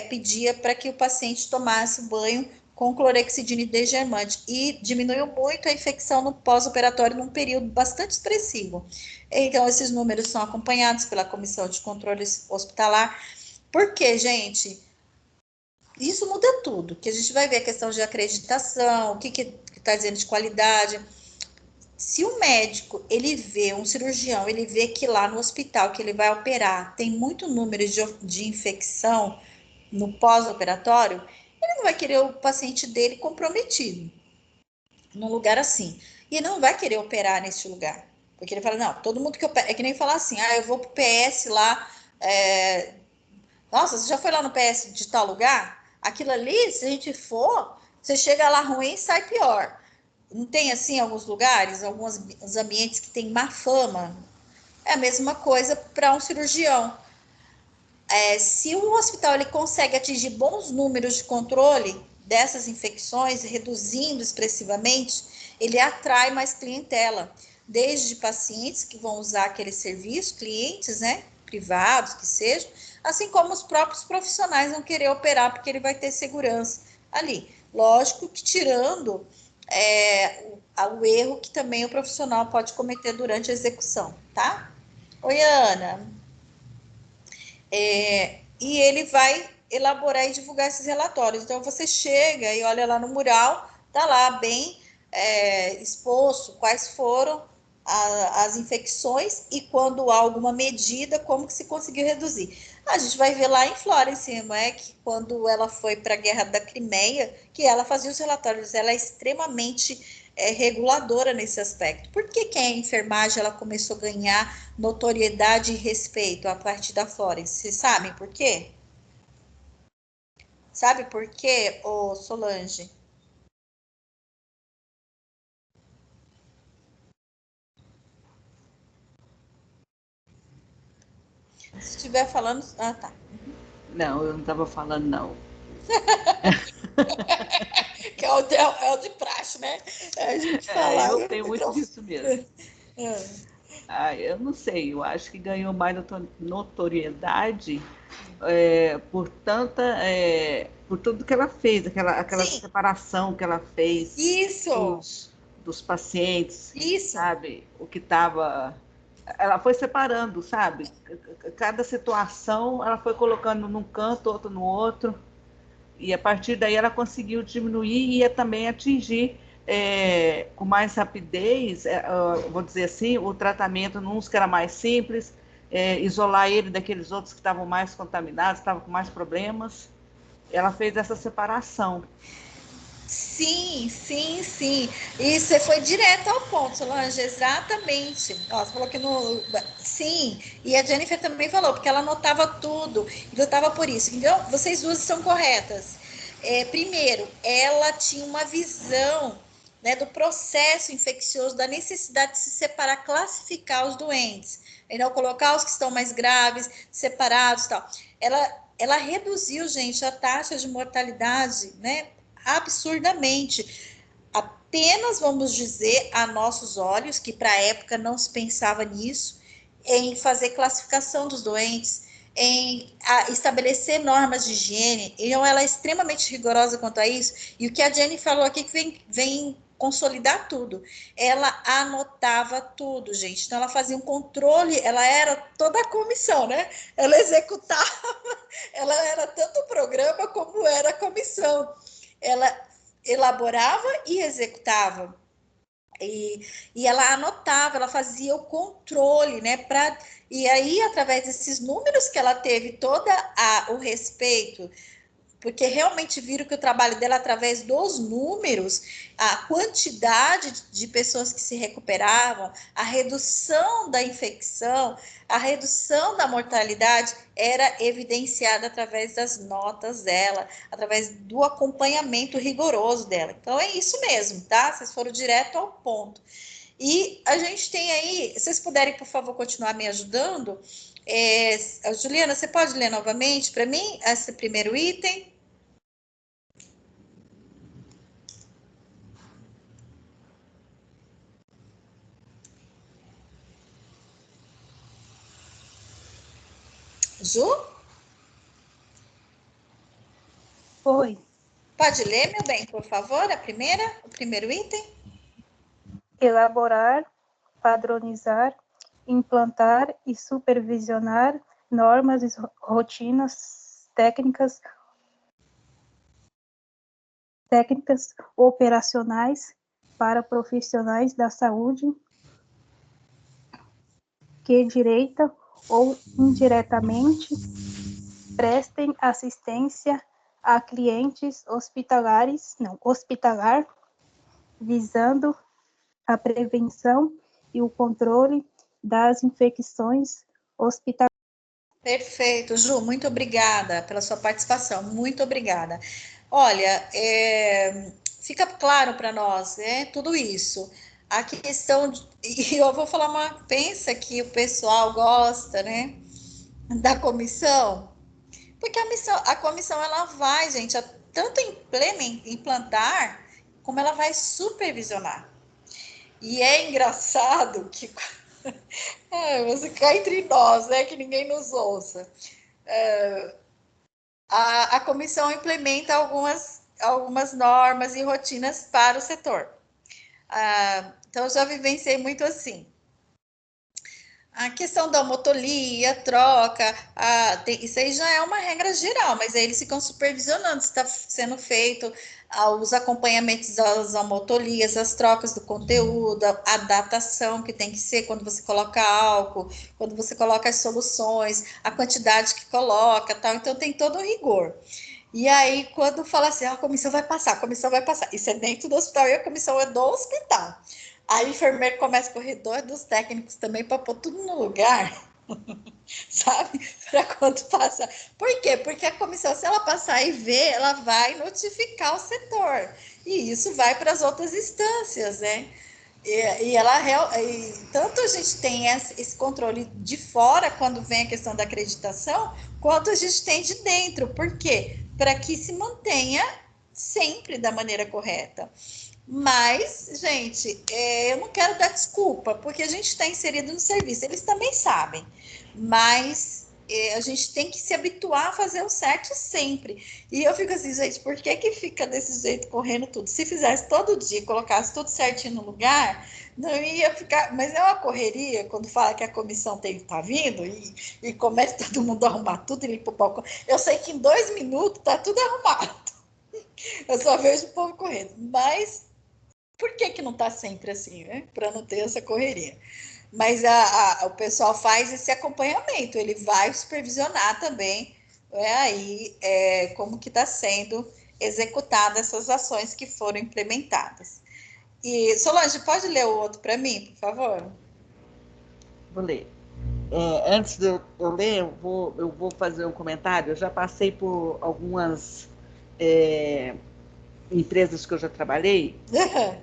pedia para que o paciente tomasse banho com clorexidine degermante e diminuiu muito a infecção no pós-operatório num período bastante expressivo. Então, esses números são acompanhados pela Comissão de Controle Hospitalar. Por quê, gente? Isso muda tudo, que a gente vai ver a questão de acreditação, o que está dizendo de qualidade. Se o médico, ele vê, um cirurgião, ele vê que lá no hospital que ele vai operar tem muito número de infecção no pós-operatório, ele não vai querer o paciente dele comprometido num lugar assim. E ele não vai querer operar nesse lugar. Porque ele fala, não, todo mundo que opera... É que nem falar assim, eu vou pro PS lá... Nossa, você já foi lá no PS de tal lugar? Aquilo ali, se a gente for, você chega lá ruim e sai pior. Não tem assim alguns lugares, alguns ambientes que tem má fama? É a mesma coisa para um cirurgião. Se um hospital ele consegue atingir bons números de controle dessas infecções, reduzindo expressivamente, ele atrai mais clientela, desde pacientes que vão usar aquele serviço, clientes, né, privados que sejam, assim como os próprios profissionais vão querer operar, porque ele vai ter segurança ali. Lógico que tirando o erro que também o profissional pode cometer durante a execução, tá? Oi, Ana. E ele vai elaborar e divulgar esses relatórios. Então, você chega e olha lá no mural, tá lá bem exposto quais foram as infecções e quando há alguma medida, como que se conseguiu reduzir. A gente vai ver lá em Florence, não é? Que quando ela foi para a Guerra da Crimeia, que ela fazia os relatórios, ela é extremamente reguladora nesse aspecto. Por que a enfermagem ela começou a ganhar notoriedade e respeito a partir da Florence? Vocês sabem por quê? Sabe por quê, ô Solange? Se estiver falando... Ah, tá. Não, eu não estava falando, não. Que é o de praxe, né? A gente fala. Eu tenho muito disso mesmo. Eu não sei, eu acho que ganhou mais notoriedade por tudo que ela fez, aquela separação que ela fez Isso. dos pacientes, Isso. sabe? O que estava... Ela foi separando, sabe? Cada situação ela foi colocando num canto, outro no outro, e a partir daí ela conseguiu diminuir e também atingir com mais rapidez, vou dizer assim, o tratamento nos que era mais simples, isolar ele daqueles outros que estavam mais contaminados, estavam com mais problemas. Ela fez essa separação. Sim, sim, sim. E você foi direto ao ponto, Solange, exatamente. Ó, você falou que no. Sim, e a Jennifer também falou, porque ela anotava tudo, e lutava por isso. Então, vocês duas estão corretas. Primeiro, ela tinha uma visão, né, do processo infeccioso, da necessidade de se separar, classificar os doentes, e não colocar os que estão mais graves, separados e tal. Ela reduziu, gente, a taxa de mortalidade, né, absurdamente. Apenas, vamos dizer, a nossos olhos, que para a época não se pensava nisso, em fazer classificação dos doentes, em estabelecer normas de higiene. Então, ela é extremamente rigorosa quanto a isso. E o que a Jenny falou aqui que vem consolidar tudo. Ela anotava tudo, gente. Então, ela fazia um controle, ela era toda a comissão, né? Ela executava, ela era tanto o programa como era a comissão. Ela elaborava e executava. E ela anotava, ela fazia o controle, né? E aí, através desses números que ela teve todo o respeito, porque realmente viram que o trabalho dela, através dos números, a quantidade de pessoas que se recuperavam, a redução da infecção, a redução da mortalidade era evidenciada através das notas dela, através do acompanhamento rigoroso dela. Então é isso mesmo, tá? Vocês foram direto ao ponto. E a gente tem aí, se vocês puderem, por favor, continuar me ajudando. Juliana, você pode ler novamente para mim esse primeiro item? Ju? Oi. Pode ler, meu bem, por favor, o primeiro item? Elaborar, padronizar, implantar e supervisionar normas e rotinas técnicas operacionais para profissionais da saúde que direita ou indiretamente prestem assistência a clientes hospitalar, visando a prevenção e o controle das infecções hospitalares. Perfeito, Ju, muito obrigada pela sua participação, muito obrigada. Olha, fica claro para nós, né, tudo isso. A questão, e eu vou falar pensa que o pessoal gosta, né, da comissão, porque a comissão ela vai, gente, tanto implantar, como ela vai supervisionar. E é engraçado que você cai entre nós, né? Que ninguém nos ouça. A comissão implementa algumas algumas normas e rotinas para o setor. Então, eu já vivenciei muito assim. A questão da homotolia, troca, isso aí já é uma regra geral, mas aí eles ficam supervisionando se está sendo feito os acompanhamentos das homotolias, as trocas do conteúdo, a datação que tem que ser quando você coloca álcool, quando você coloca as soluções, a quantidade que coloca, tal. Então tem todo um rigor. E aí, quando fala assim, a comissão vai passar, isso é dentro do hospital e a comissão é do hospital. Aí o enfermeiro começa a corredor dos técnicos também para pôr tudo no lugar, sabe? Para quando passar. Por quê? Porque a comissão, se ela passar e ver, ela vai notificar o setor. E isso vai para as outras instâncias, né? Tanto a gente tem esse controle de fora, quando vem a questão da acreditação, quanto a gente tem de dentro. Por quê? Para que se mantenha sempre da maneira correta. Mas, gente, eu não quero dar desculpa, porque a gente está inserido no serviço, eles também sabem, mas a gente tem que se habituar a fazer o certo sempre. E eu fico assim, gente, por que fica desse jeito correndo tudo? Se fizesse todo dia, colocasse tudo certinho no lugar, não ia ficar. Mas é uma correria quando fala que a comissão tá vindo e começa todo mundo a arrumar tudo e limpar o balcão. Eu sei que em 2 minutos tá tudo arrumado. Eu só vejo o povo correndo, mas por que não está sempre assim, né? Para não ter essa correria. Mas o pessoal faz esse acompanhamento, ele vai supervisionar também como que está sendo executada essas ações que foram implementadas. E, Solange, pode ler o outro para mim, por favor? Vou ler. Antes de eu ler, eu vou fazer um comentário. Eu já passei por algumas empresas que eu já trabalhei,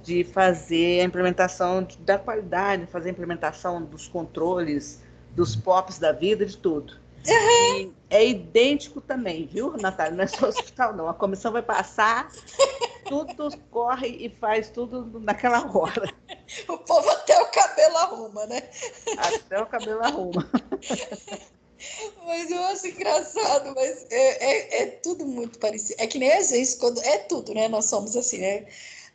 de fazer a implementação da qualidade, fazer a implementação dos controles, dos POPs da vida, de tudo. E é idêntico também, viu, Natália? Não é só hospital, não. A comissão vai passar, tudo corre e faz tudo naquela hora. O povo até o cabelo arruma, né? Até o cabelo arruma. Mas eu acho engraçado, mas é tudo muito parecido. É que nem a gente, quando é tudo, né? Nós somos assim, né?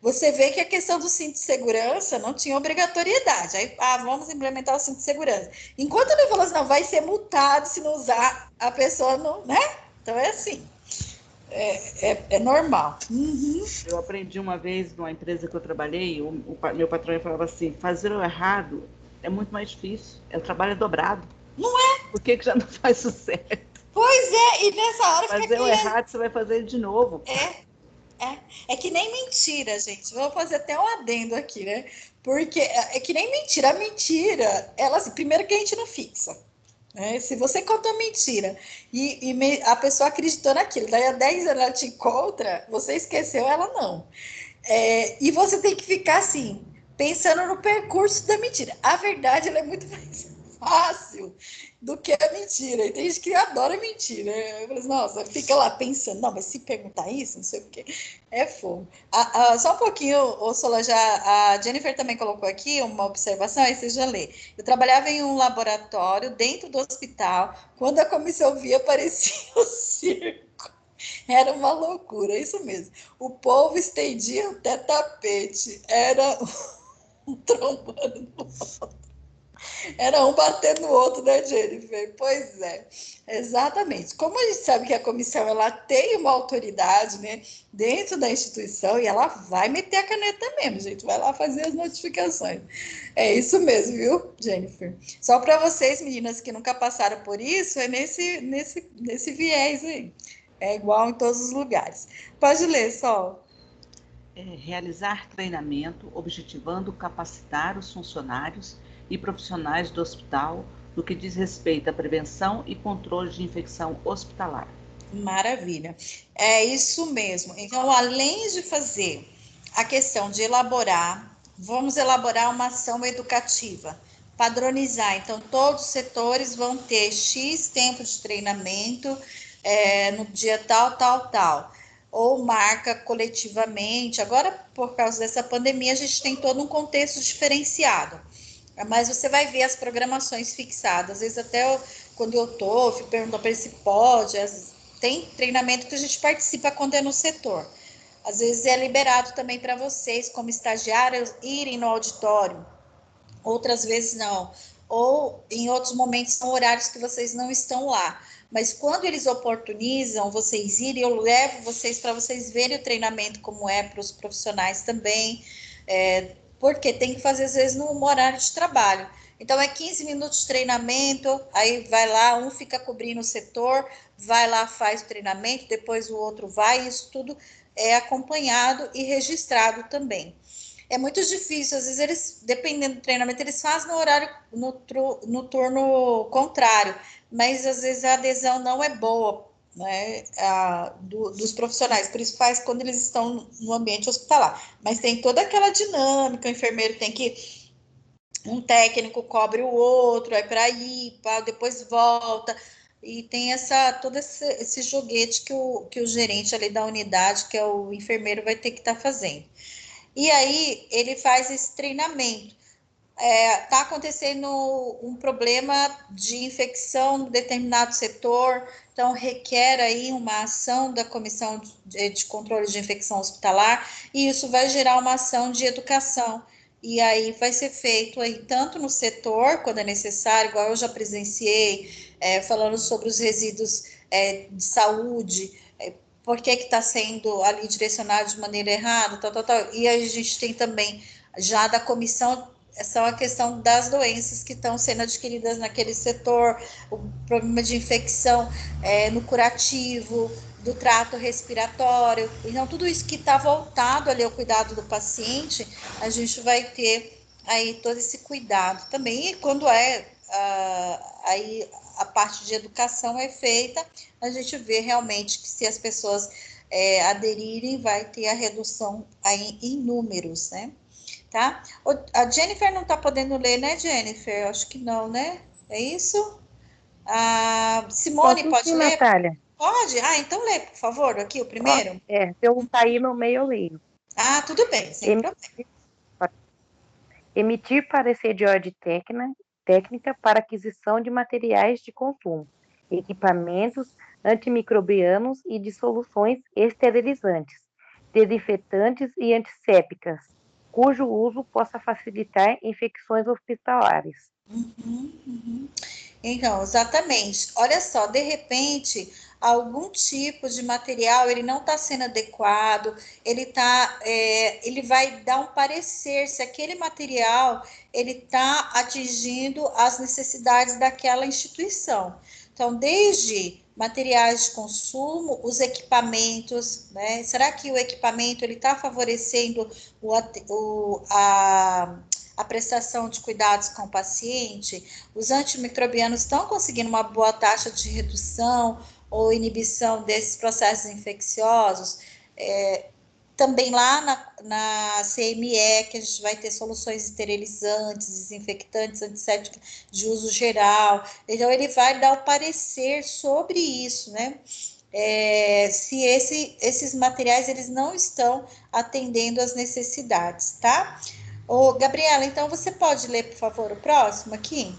Você vê que a questão do cinto de segurança não tinha obrigatoriedade. Aí, vamos implementar o cinto de segurança. Enquanto ele falou assim, não, vai ser multado se não usar, a pessoa não, né? Então é assim. É normal. Uhum. Eu aprendi uma vez numa empresa que eu trabalhei, meu patrão falava assim, fazer o errado é muito mais difícil, o trabalho é dobrado. Não é? Por que já não faz o certo? Pois é, e nessa hora fica fazer o errado, você vai fazer de novo. É que nem mentira, gente. Vou fazer até um adendo aqui, né? Porque é que nem mentira. A mentira, ela, assim, primeiro que a gente não fixa. Né? Se você contou mentira a pessoa acreditou naquilo, daí há 10 anos ela te encontra, você esqueceu, ela não. E você tem que ficar assim, pensando no percurso da mentira. A verdade, ela é muito mais fácil do que a mentira. E tem gente que adora mentir, né? Nossa, fica lá pensando, não, mas se perguntar isso, não sei o quê. É fogo. Só um pouquinho, Solange, a Jennifer também colocou aqui uma observação, aí você já lê. Eu trabalhava em um laboratório dentro do hospital, quando a comissão via, parecia um circo. Era uma loucura, isso mesmo. O povo estendia até tapete, era um trombando no outro. Era um batendo no outro, né, Jennifer? Pois é, exatamente. Como a gente sabe que a comissão ela tem uma autoridade, né, dentro da instituição e ela vai meter a caneta mesmo, gente, vai lá fazer as notificações. É isso mesmo, viu, Jennifer? Só para vocês, meninas que nunca passaram por isso, é nesse viés aí. É igual em todos os lugares. Pode ler, Sol. Realizar treinamento objetivando capacitar os funcionários e profissionais do hospital no que diz respeito à prevenção e controle de infecção hospitalar. Maravilha. É isso mesmo. Então, além de fazer a questão de vamos elaborar uma ação educativa, padronizar. Então, todos os setores vão ter X tempo de treinamento no dia tal. Ou marca coletivamente. Agora, por causa dessa pandemia, a gente tem todo um contexto diferenciado. Mas você vai ver as programações fixadas. Às vezes até quando eu pergunto para ele se pode. Tem treinamento que a gente participa quando é no setor. Às vezes é liberado também para vocês, como estagiários, irem no auditório. Outras vezes não. Ou em outros momentos são horários que vocês não estão lá. Mas quando eles oportunizam vocês irem, eu levo vocês para vocês verem o treinamento como é para os profissionais também, porque tem que fazer às vezes no horário de trabalho. Então é 15 minutos de treinamento, aí vai lá, um fica cobrindo o setor, vai lá, faz o treinamento, depois o outro vai, isso tudo é acompanhado e registrado também. É muito difícil, às vezes eles, dependendo do treinamento, eles fazem no horário, no turno contrário, mas às vezes a adesão não é boa, né, dos profissionais, por isso faz quando eles estão no ambiente hospitalar. Mas tem toda aquela dinâmica, o enfermeiro tem que, um técnico cobre o outro, é para ir, depois volta, e tem todo esse joguete que o gerente ali da unidade, que é o enfermeiro, vai ter que estar fazendo. E aí ele faz esse treinamento. Está acontecendo um problema de infecção no determinado setor, então requer aí uma ação da Comissão de Controle de Infecção Hospitalar, e isso vai gerar uma ação de educação. E aí vai ser feito aí tanto no setor, quando é necessário, igual eu já presenciei, falando sobre os resíduos de saúde, por que está sendo ali direcionado de maneira errada, tal. E a gente tem também, já da comissão, são a questão das doenças que estão sendo adquiridas naquele setor, o problema de infecção no curativo, do trato respiratório. Então, tudo isso que está voltado ali ao cuidado do paciente, a gente vai ter aí todo esse cuidado também. E quando aí a parte de educação é feita, a gente vê realmente que se as pessoas aderirem, vai ter a redução aí em números, né? Tá? A Jennifer não está podendo ler, né, Jennifer? Acho que não, né? É isso? A Simone, Posso pode sim, ler? Natália. Pode? Ah, então lê, por favor, aqui o primeiro. Se eu sair no meio, eu leio. Ah, tudo bem, sem problema. Emitir parecer de ordem técnica para aquisição de materiais de consumo, equipamentos antimicrobianos e de soluções esterilizantes, desinfetantes e antissépticas, cujo uso possa facilitar infecções hospitalares. Então, exatamente. Olha só, de repente, algum tipo de material ele não está sendo adequado, ele vai dar um parecer se aquele material ele está atingindo as necessidades daquela instituição. Então, desde materiais de consumo, os equipamentos, né? Será que o equipamento ele está favorecendo a prestação de cuidados com o paciente? Os antimicrobianos estão conseguindo uma boa taxa de redução ou inibição desses processos infecciosos? Também lá na CME, que a gente vai ter soluções esterilizantes, desinfectantes, antissépticos de uso geral. Então, ele vai dar o parecer sobre isso, né? Se esses materiais eles não estão atendendo às necessidades, tá? Ô, Gabriela, então você pode ler, por favor, o próximo aqui?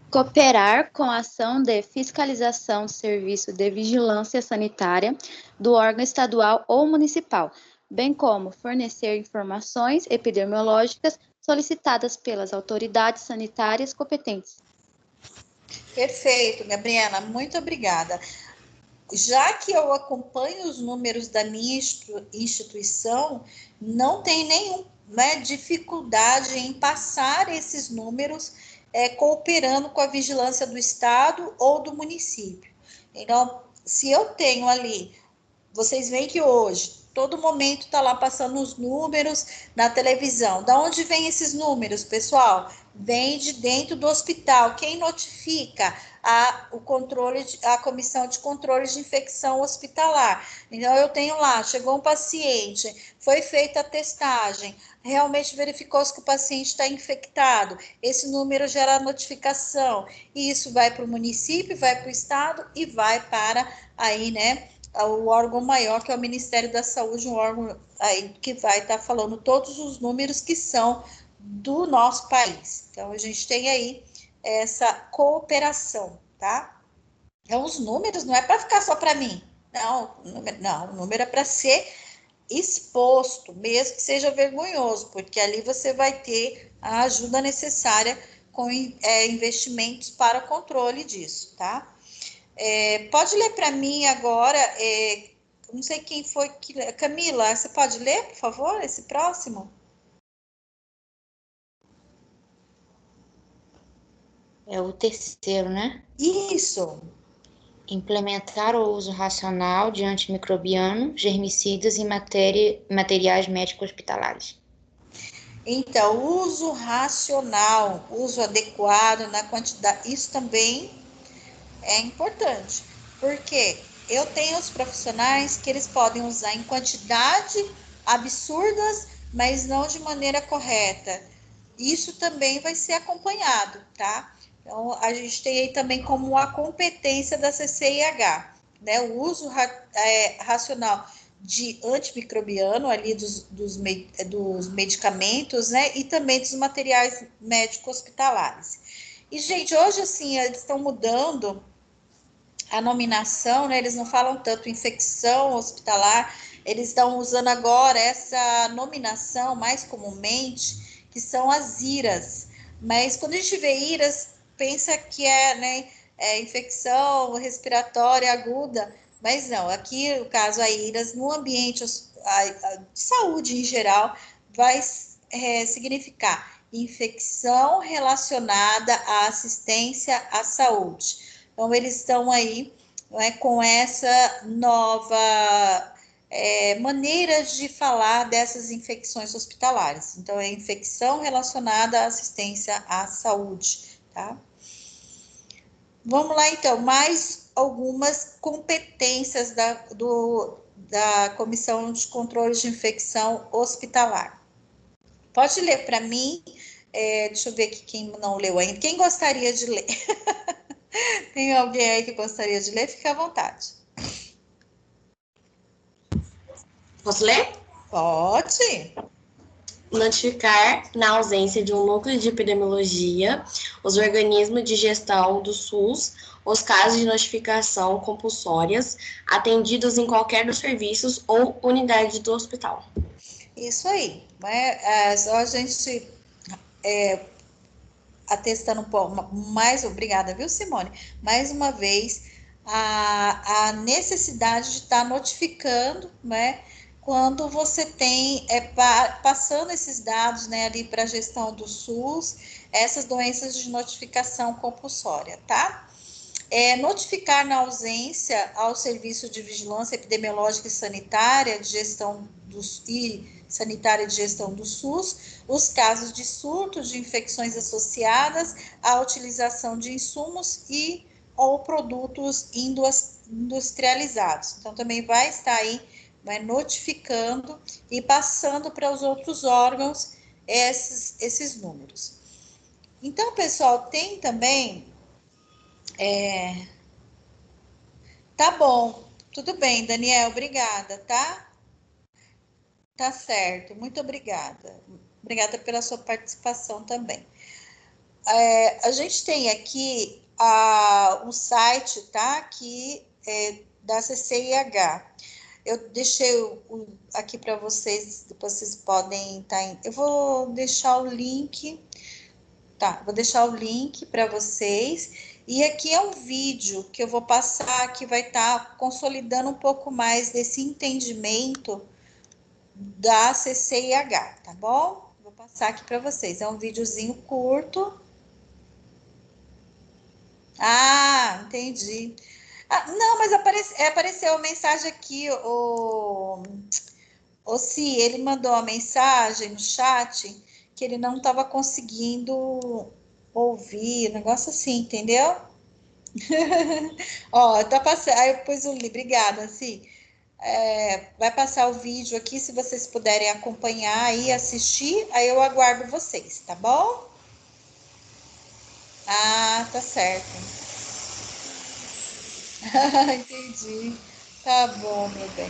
Cooperar com a ação de fiscalização do serviço de vigilância sanitária do órgão estadual ou municipal, bem como fornecer informações epidemiológicas solicitadas pelas autoridades sanitárias competentes. Perfeito, Gabriela, muito obrigada. Já que eu acompanho os números da minha instituição, não tem nenhuma dificuldade em passar esses números cooperando com a vigilância do Estado ou do município. Então, se eu tenho ali, vocês veem que hoje, todo momento está lá passando os números na televisão. Da onde vem esses números, pessoal? Vem de dentro do hospital. Quem notifica? A comissão de controle de infecção hospitalar. Então, eu tenho lá, chegou um paciente, foi feita a testagem, realmente verificou-se que o paciente está infectado, esse número gera notificação, e isso vai para o município, vai para o estado e vai para aí, né, o órgão maior, que é o Ministério da Saúde, um órgão aí que vai estar falando todos os números que são do nosso país. Então, a gente tem aí essa cooperação, tá? Então, os números não é para ficar só para mim. Não, o número é para ser exposto, mesmo que seja vergonhoso, porque ali você vai ter a ajuda necessária com investimentos para controle disso, tá? Pode ler para mim agora, não sei quem foi que... Camila, você pode ler, por favor, esse próximo? É o terceiro, né? Isso. Implementar o uso racional de antimicrobiano, germicidas e materiais médicos hospitalares. Então, uso racional, uso adequado na quantidade, isso também é importante, porque eu tenho os profissionais que eles podem usar em quantidade absurdas, mas não de maneira correta. Isso também vai ser acompanhado, tá? Então, a gente tem aí também como a competência da CCIH, né? O uso racional de antimicrobiano ali dos medicamentos, né? E também dos materiais médicos hospitalares. E, gente, hoje, assim, eles estão mudando a nominação, né? Eles não falam tanto infecção hospitalar, eles estão usando agora essa nominação mais comumente, que são as IRAs. Mas quando a gente vê IRAs, pensa que né, infecção respiratória aguda, mas não, aqui o caso a IRAs no ambiente de saúde em geral vai significar infecção relacionada à assistência à saúde. Então, eles estão aí, né, com essa nova maneira de falar dessas infecções hospitalares. Então, é infecção relacionada à assistência à saúde, tá? Vamos lá, então, mais algumas competências da Comissão de Controle de Infecção Hospitalar. Pode ler para mim, deixa eu ver aqui quem não leu ainda. Quem gostaria de ler? Tem alguém aí que gostaria de ler? Fique à vontade. Posso ler? Pode. Notificar, na ausência de um núcleo de epidemiologia, os organismos de gestão do SUS, os casos de notificação compulsórias atendidos em qualquer dos serviços ou unidade do hospital. Isso aí. Só a gente atestando um pouco mais, obrigada, viu, Simone? Mais uma vez, a necessidade de estar notificando, né? Quando você tem, passando esses dados, né, ali para a gestão do SUS, essas doenças de notificação compulsória, tá? Notificar na ausência ao Serviço de Vigilância Epidemiológica e Sanitária de Gestão Sanitária de Gestão do SUS os casos de surtos de infecções associadas à utilização de insumos e ou produtos industrializados. Então, também vai estar aí, vai notificando e passando para os outros órgãos esses números. Então, pessoal, tem também tá bom, tudo bem, Daniel, obrigada, tá? Tá certo, muito obrigada. Obrigada pela sua participação também. A gente tem aqui um site, tá? Que da CCIH. Eu deixei aqui para vocês, depois vocês podem estar. Eu vou deixar o link. Tá, vou deixar o link para vocês. E aqui é um vídeo que eu vou passar, que vai estar consolidando um pouco mais desse entendimento da CCIH, tá bom? Vou passar aqui para vocês. É um videozinho curto. Ah, entendi. Não, mas apareceu a mensagem aqui, Si, ele mandou uma mensagem no chat que ele não estava conseguindo ouvir, um negócio assim, entendeu? Ó, tá passando. Aí eu pus o link, obrigada, assim. Vai passar o vídeo aqui, se vocês puderem acompanhar e assistir, aí eu aguardo vocês, tá bom? Ah, tá certo. Entendi. Tá bom, meu bem.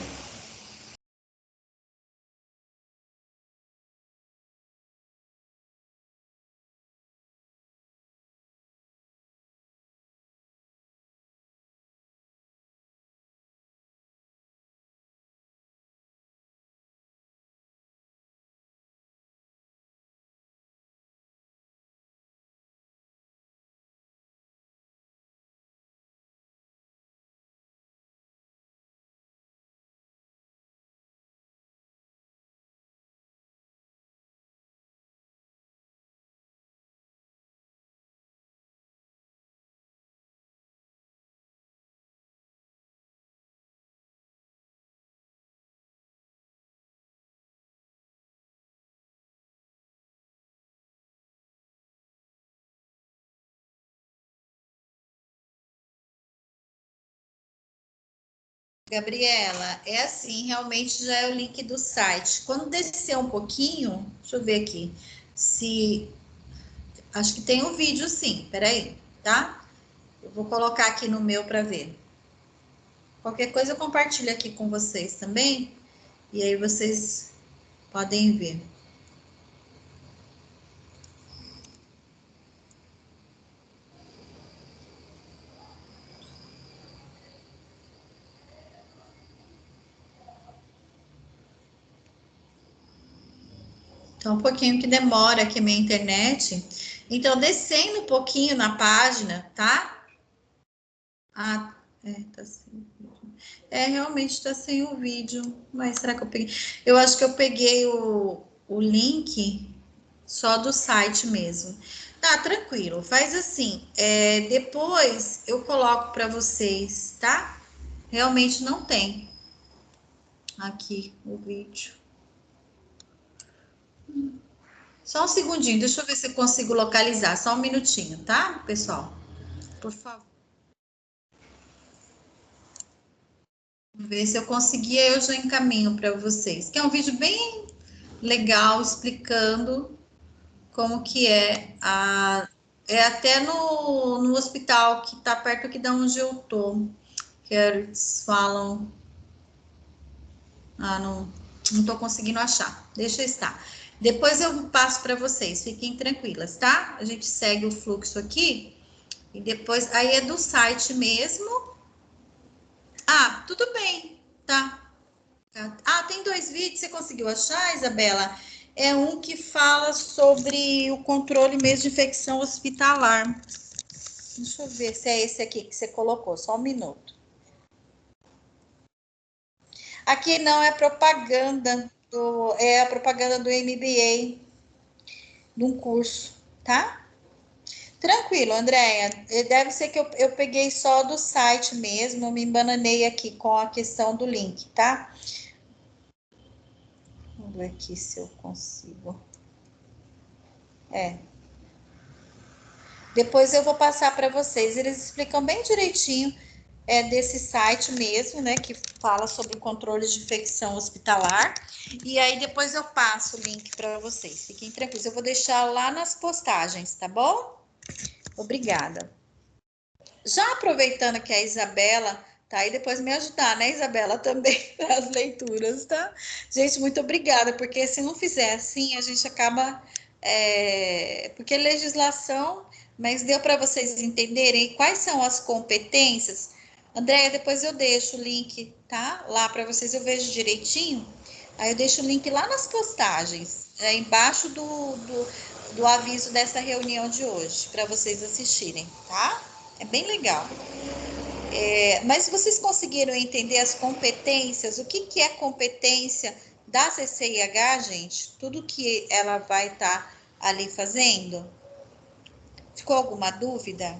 Gabriela, é assim, realmente já é o link do site. Quando descer um pouquinho, deixa eu ver aqui, se... Acho que tem um vídeo sim, peraí, tá? Eu vou colocar aqui no meu para ver. Qualquer coisa eu compartilho aqui com vocês também, e aí vocês podem ver. Então, um pouquinho que demora aqui minha internet. Então, descendo um pouquinho na página, tá? Ah, tá sem vídeo. Realmente tá sem o vídeo. Mas será que eu peguei? Eu acho que eu peguei o link só do site mesmo. Tá, tranquilo. Faz assim. Depois eu coloco para vocês, tá? Realmente não tem aqui o vídeo. Só um segundinho, deixa eu ver se eu consigo localizar. Só um minutinho, tá, pessoal? Por favor. Vamos ver se eu conseguir, aí eu já encaminho para vocês. Que é um vídeo bem legal, explicando como que é até no hospital que está perto aqui da onde eu tô, que eles falam... não estou conseguindo achar. Deixa estar. Depois eu passo para vocês, fiquem tranquilas, tá? A gente segue o fluxo aqui e depois... Aí é do site mesmo. Ah, tudo bem, tá? Tem 2 vídeos, você conseguiu achar, Isabela? É um que fala sobre o controle mesmo de infecção hospitalar. Deixa eu ver se é esse aqui que você colocou, só um minuto. Aqui não é propaganda, é a propaganda do MBA, de um curso, tá? Tranquilo, Andréia. Deve ser que eu peguei só do site mesmo, eu me embananei aqui com a questão do link, tá? Vamos ver aqui se eu consigo. Depois eu vou passar para vocês. Eles explicam bem direitinho desse site mesmo, né? Que fala sobre o controle de infecção hospitalar. E aí depois eu passo o link para vocês. Fiquem tranquilos. Eu vou deixar lá nas postagens, tá bom? Obrigada. Já aproveitando que a Isabela tá aí, depois me ajudar, né, Isabela, também nas leituras, tá? Gente, muito obrigada, porque se não fizer assim, a gente acaba... porque legislação, mas deu para vocês entenderem quais são as competências. Andréia, depois eu deixo o link, tá? Lá para vocês, eu vejo direitinho. Aí eu deixo o link lá nas postagens, embaixo do aviso dessa reunião de hoje, para vocês assistirem, tá? É bem legal. Mas vocês conseguiram entender as competências? O que é competência da CCIH, gente? Tudo que ela vai estar ali fazendo? Ficou alguma dúvida?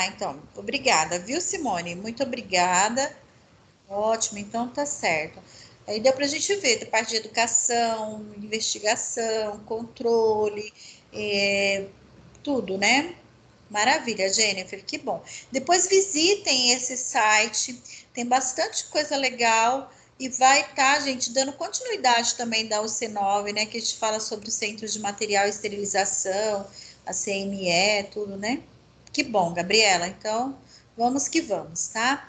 Então, obrigada, viu, Simone? Muito obrigada. Ótimo, então tá certo. Aí deu para a gente ver, da parte de educação, investigação, controle, tudo, né? Maravilha, Jennifer, que bom. Depois visitem esse site, tem bastante coisa legal e vai estar, gente, dando continuidade também da UC9, né? Que a gente fala sobre os centros de material e esterilização, a CME, tudo, né? Que bom, Gabriela. Então, vamos que vamos, tá?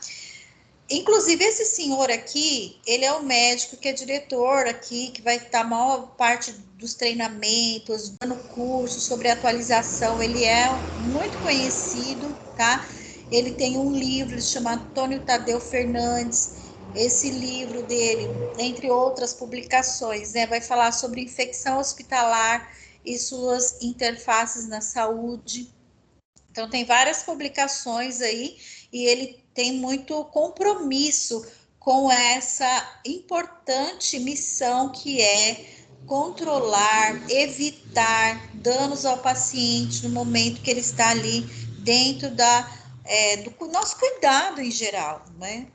Inclusive, esse senhor aqui, ele é o médico que é diretor aqui, que vai estar a maior parte dos treinamentos, dando curso sobre atualização. Ele é muito conhecido, tá? Ele tem um livro, ele se chama Antônio Tadeu Fernandes. Esse livro dele, entre outras publicações, né, vai falar sobre infecção hospitalar e suas interfaces na saúde. Então, tem várias publicações aí e ele tem muito compromisso com essa importante missão que é controlar, evitar danos ao paciente no momento que ele está ali dentro do nosso cuidado em geral, né?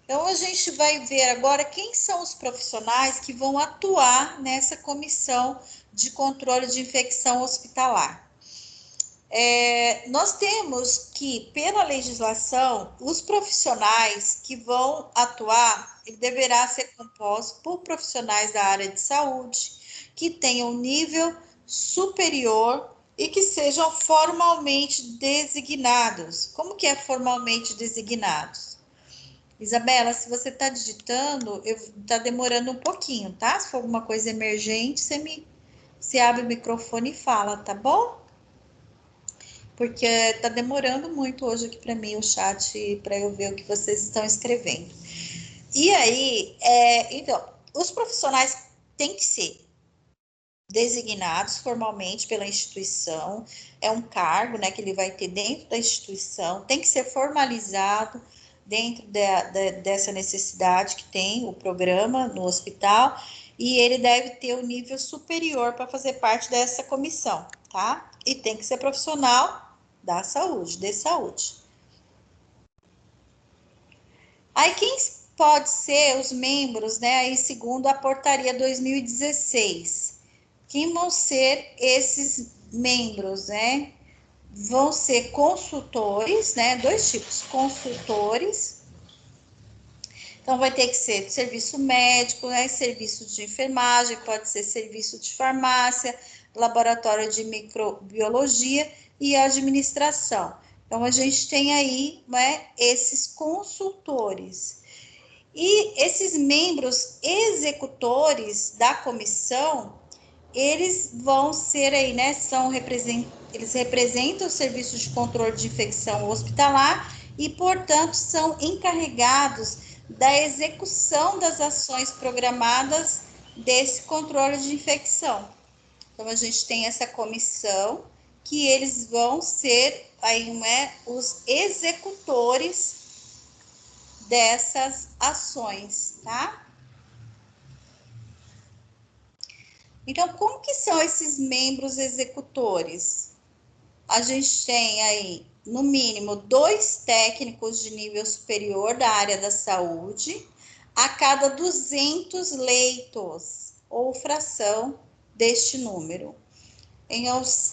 Então, a gente vai ver agora quem são os profissionais que vão atuar nessa comissão de controle de infecção hospitalar. Nós temos que, pela legislação, os profissionais que vão atuar, ele deverá ser composto por profissionais da área de saúde, que tenham nível superior e que sejam formalmente designados. Como que é formalmente designados? Isabela, se você está digitando, está demorando um pouquinho, tá? Se for alguma coisa emergente, você abre o microfone e fala, tá bom? Porque está demorando muito hoje aqui para mim o chat, para eu ver o que vocês estão escrevendo. E aí, então, os profissionais têm que ser designados formalmente pela instituição, é um cargo, né, que ele vai ter dentro da instituição, tem que ser formalizado dentro dessa necessidade que tem o programa no hospital, e ele deve ter o nível superior para fazer parte dessa comissão, tá? E tem que ser profissional da saúde, de saúde. Aí, quem pode ser os membros, né, aí segundo a portaria 2016? Quem vão ser esses membros, né? Vão ser consultores, né? Dois tipos, consultores. Então, vai ter que ser serviço médico, né? Serviço de enfermagem, pode ser serviço de farmácia, laboratório de microbiologia e administração. Então, a gente tem aí, né, esses consultores. E esses membros executores da comissão, eles vão ser aí, né, eles representam o serviço de controle de infecção hospitalar e, portanto, são encarregados da execução das ações programadas desse controle de infecção. Então, a gente tem essa comissão que eles vão ser aí, né, os executores dessas ações, tá? Então, como que são esses membros executores? A gente tem aí, no mínimo, 2 técnicos de nível superior da área da saúde a cada 200 leitos, ou fração deste número.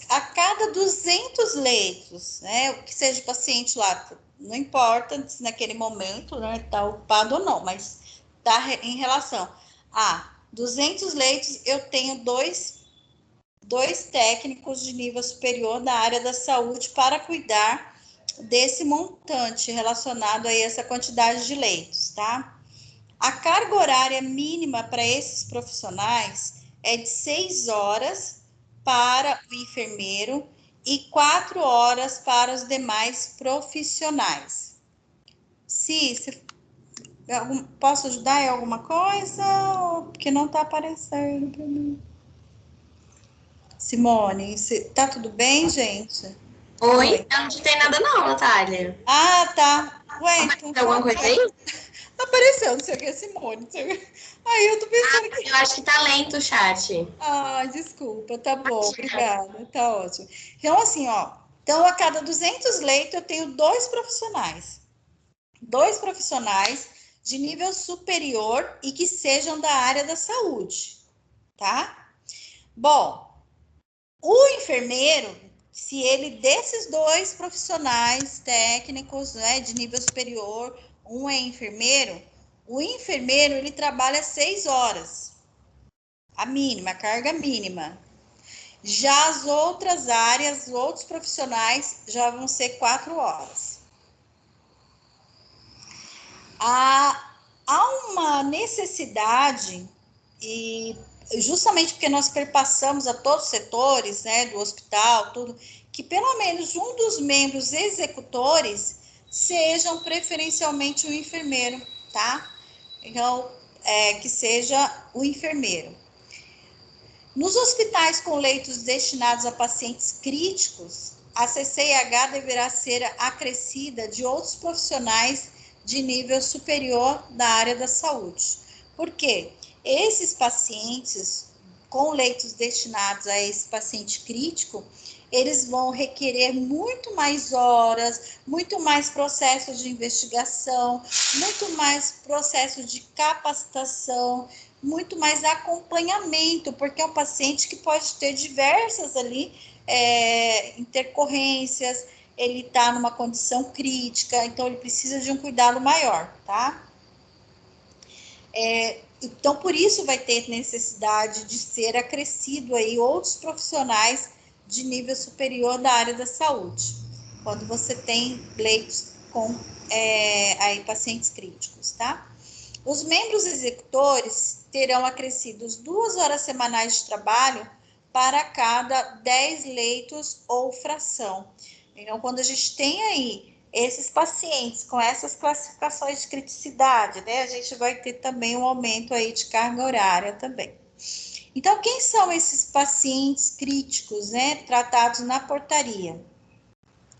A cada 200 leitos, né, que seja o paciente lá, não importa se naquele momento, né, está ocupado ou não, mas está em relação a 200 leitos, eu tenho dois técnicos de nível superior da área da saúde para cuidar desse montante relacionado a essa quantidade de leitos, tá? A carga horária mínima para esses profissionais é de 6 horas para o enfermeiro e 4 horas para os demais profissionais. Posso ajudar em alguma coisa? Porque não está aparecendo para mim. Simone, tá tudo bem, gente? Oi? Eu não digitei nada não, Natália. Ah, tá. Ué, então... Tem alguma coisa aí? Apareceu, não sei o que, Simone. Não sei o que. Aí eu tô pensando que... Eu acho que tá lento o chat. Ah, desculpa, tá bom, obrigada, tá ótimo. Então, assim, ó, então a cada 200 leitos eu tenho 2 profissionais. 2 profissionais de nível superior e que sejam da área da saúde, tá? Bom, o enfermeiro, se ele desses 2 profissionais técnicos, né, de nível superior, um é enfermeiro, o enfermeiro ele trabalha 6 horas, a mínima, a carga mínima. Já as outras áreas, outros profissionais já vão ser 4 horas. Há uma necessidade, e justamente porque nós perpassamos a todos os setores, né, do hospital, tudo, que pelo menos um dos membros executores sejam preferencialmente o enfermeiro, tá? Então, que seja o enfermeiro. Nos hospitais com leitos destinados a pacientes críticos, a CCIH deverá ser acrescida de outros profissionais de nível superior da área da saúde. Por quê? Esses pacientes com leitos destinados a esse paciente crítico, eles vão requerer muito mais horas, muito mais processos de investigação, muito mais processo de capacitação, muito mais acompanhamento, porque é um paciente que pode ter diversas ali intercorrências, ele está numa condição crítica, então ele precisa de um cuidado maior, tá? Então, por isso vai ter necessidade de ser acrescido aí outros profissionais de nível superior da área da saúde, quando você tem leitos com aí pacientes críticos, tá? Os membros executores terão acrescidos 2 horas semanais de trabalho para cada 10 leitos ou fração. Então, quando a gente tem aí esses pacientes com essas classificações de criticidade, né, a gente vai ter também um aumento aí de carga horária também. Então, quem são esses pacientes críticos, né, tratados na portaria?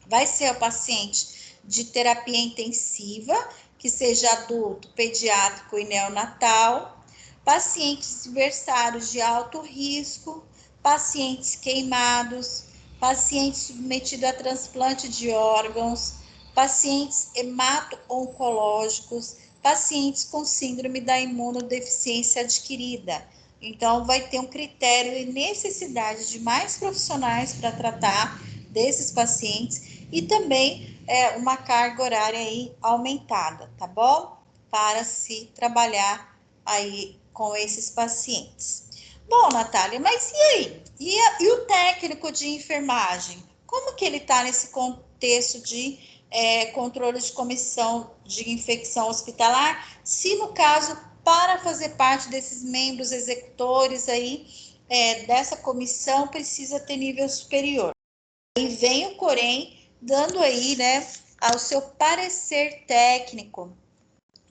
Vai ser o paciente de terapia intensiva, que seja adulto, pediátrico e neonatal, pacientes berçários de alto risco, pacientes queimados, pacientes submetidos a transplante de órgãos, pacientes hemato-oncológicos, pacientes com síndrome da imunodeficiência adquirida. Então, vai ter um critério e necessidade de mais profissionais para tratar desses pacientes e também uma carga horária aí aumentada, tá bom? Para se trabalhar aí com esses pacientes. Bom, Natália, mas e aí? E o técnico de enfermagem? Como que ele está nesse contexto de controle de comissão de infecção hospitalar, se no caso, para fazer parte desses membros executores aí, dessa comissão, precisa ter nível superior? E vem o Corém dando aí, né, ao seu parecer técnico,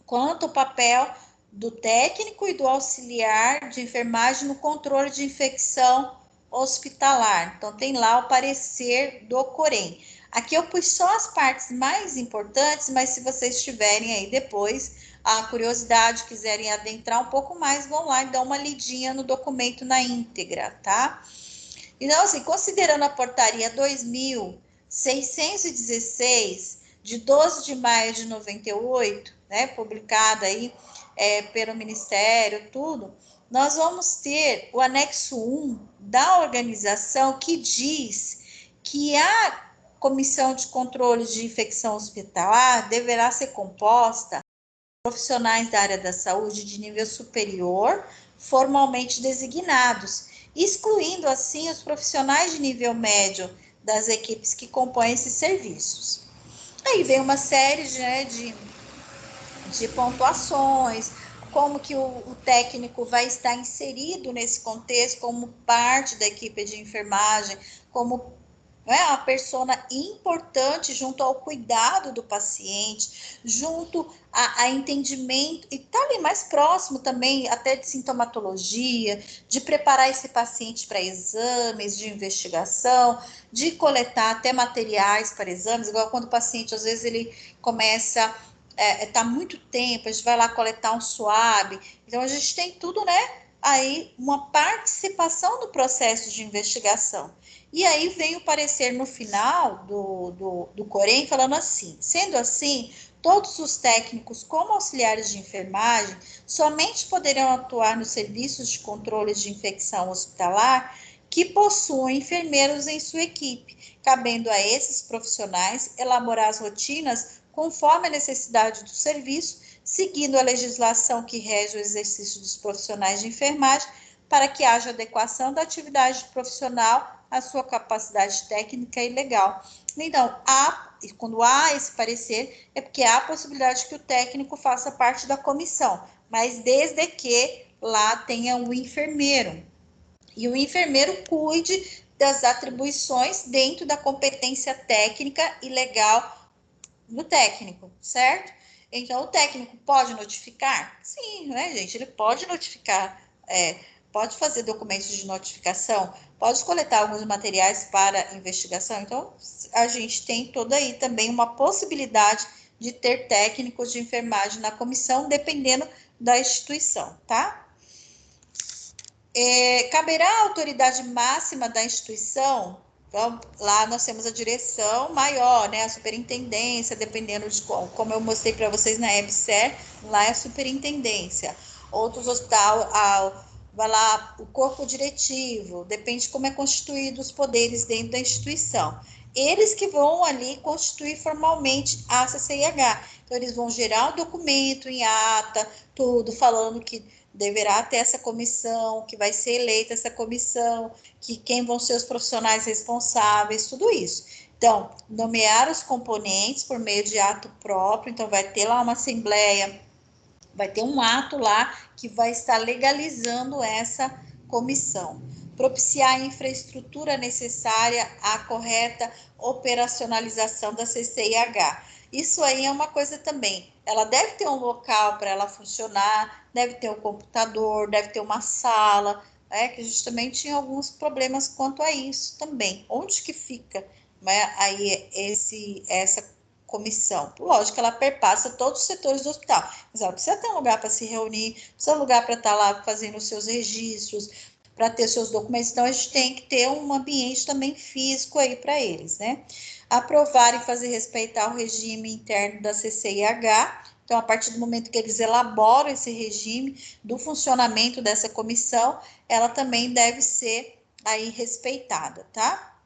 quanto ao papel do técnico e do auxiliar de enfermagem no controle de infecção hospitalar. Então, tem lá o parecer do Corém. Aqui eu pus só as partes mais importantes, mas se vocês tiverem aí depois a curiosidade, quiserem adentrar um pouco mais, vão lá e dão uma lidinha no documento na íntegra, tá? Então, assim, considerando a portaria 2.616, de 12 de maio de 98, né, publicada aí pelo Ministério, tudo, nós vamos ter o anexo 1 da organização que diz que a Comissão de Controle de Infecção Hospitalar deverá ser composta por profissionais da área da saúde de nível superior, formalmente designados, excluindo assim os profissionais de nível médio das equipes que compõem esses serviços. Aí vem uma série de pontuações, como que o técnico vai estar inserido nesse contexto como parte da equipe de enfermagem, como uma persona importante junto ao cuidado do paciente, junto a entendimento, e tá ali mais próximo também até de sintomatologia, de preparar esse paciente para exames de investigação, de coletar até materiais para exames, igual quando o paciente, às vezes, ele começa tá muito tempo, a gente vai lá coletar um swab, então a gente tem tudo, né? Aí uma participação no processo de investigação. E aí vem o parecer no final do Corém falando assim, sendo assim, todos os técnicos como auxiliares de enfermagem somente poderão atuar nos serviços de controle de infecção hospitalar que possuem enfermeiros em sua equipe, cabendo a esses profissionais elaborar as rotinas conforme a necessidade do serviço, seguindo a legislação que rege o exercício dos profissionais de enfermagem, para que haja adequação da atividade profissional à sua capacidade técnica e legal. Então, quando há esse parecer, é porque há a possibilidade que o técnico faça parte da comissão, mas desde que lá tenha um enfermeiro. E o enfermeiro cuide das atribuições dentro da competência técnica e legal do técnico, certo? Então, o técnico pode notificar? Sim, né, gente? Ele pode notificar, pode fazer documentos de notificação, pode coletar alguns materiais para investigação. Então, a gente tem toda aí também uma possibilidade de ter técnicos de enfermagem na comissão, dependendo da instituição, tá? Caberá à autoridade máxima da instituição Então, lá nós temos a direção maior, né, a superintendência, dependendo de como eu mostrei para vocês na EBSER, lá é a superintendência. Outros hospitais, vai lá o corpo diretivo, depende de como é constituído os poderes dentro da instituição. Eles que vão ali constituir formalmente a CCIH. Então, eles vão gerar o documento em ata, tudo, falando que deverá ter essa comissão, que vai ser eleita essa comissão, que quem vão ser os profissionais responsáveis, tudo isso. Então, nomear os componentes por meio de ato próprio, então vai ter lá uma assembleia, vai ter um ato lá que vai estar legalizando essa comissão. Propiciar a infraestrutura necessária à correta operacionalização da CCIH. Isso aí é uma coisa também. Ela deve ter um local para ela funcionar, deve ter um computador, deve ter uma sala, que a gente também tinha alguns problemas quanto a isso também. Onde que fica, né, aí essa comissão? Lógico que ela perpassa todos os setores do hospital, mas ela precisa ter um lugar para se reunir, precisa ter um lugar para estar lá fazendo os seus registros, para ter seus documentos. Então, a gente tem que ter um ambiente também físico aí para eles, né? Aprovar e fazer respeitar o regime interno da CCIH. Então, a partir do momento que eles elaboram esse regime do funcionamento dessa comissão, ela também deve ser aí respeitada, tá?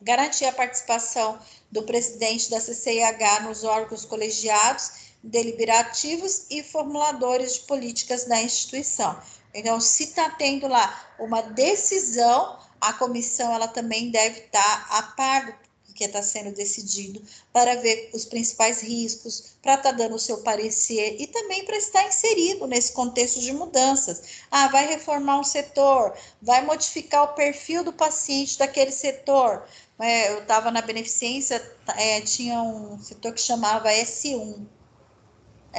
Garantir a participação do presidente da CCIH nos órgãos colegiados, deliberativos e formuladores de políticas da instituição. Então, se está tendo lá uma decisão, a comissão ela também deve estar a par do que está sendo decidido, para ver os principais riscos, para estar dando o seu parecer e também para estar inserido nesse contexto de mudanças. Vai reformar um setor, vai modificar o perfil do paciente daquele setor. Eu estava na beneficência, tinha um setor que chamava S1,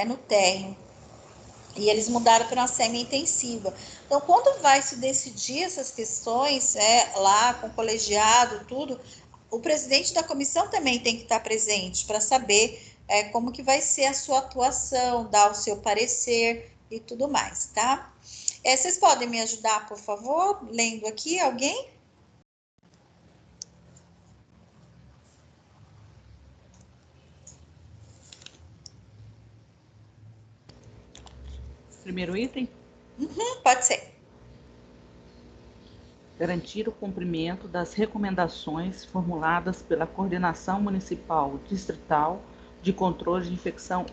no térreo, e eles mudaram para uma semi-intensiva. Então, quando vai se decidir essas questões, lá com o colegiado, tudo, o presidente da comissão também tem que estar presente para saber como que vai ser a sua atuação, dar o seu parecer e tudo mais, tá? Vocês podem me ajudar, por favor, lendo aqui, alguém? Primeiro item? Pode ser. Garantir o cumprimento das recomendações formuladas pela Coordenação Municipal Distrital de Controle de Infecção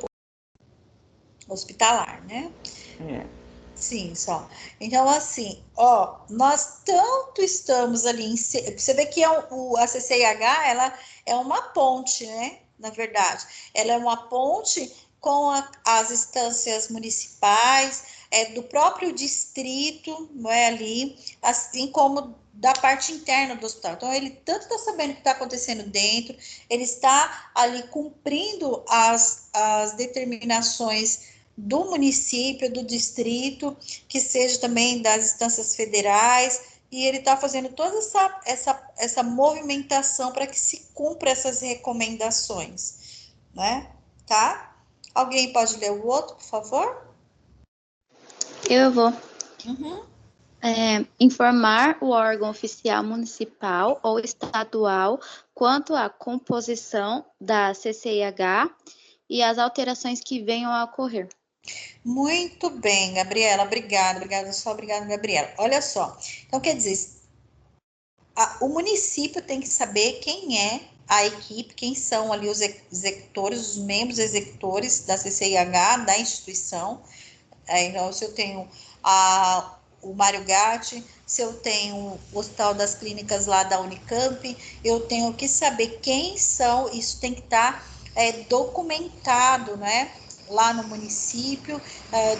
Hospitalar, né? Sim, só. Então, assim, nós tanto estamos ali, você vê que a CCIH, ela é uma ponte, né? Na verdade, ela é uma ponte com as instâncias municipais, do próprio distrito, não é ali, assim como da parte interna do hospital. Então, ele tanto está sabendo o que está acontecendo dentro, ele está ali cumprindo as determinações do município, do distrito, que seja também das instâncias federais, e ele está fazendo toda essa movimentação para que se cumpra essas recomendações, né? Tá? Alguém pode ler o outro, por favor? Eu vou. Informar o órgão oficial municipal ou estadual quanto à composição da CCIH e as alterações que venham a ocorrer. Muito bem, Gabriela, obrigada, Gabriela. Olha só, então quer dizer, o município tem que saber quem é a equipe, quem são ali os executores, os membros executores da CCIH, da instituição. Então, se eu tenho o Mário Gatti, se eu tenho o Hospital das Clínicas lá da Unicamp, eu tenho que saber quem são, isso tem que estar documentado, né? Lá no município,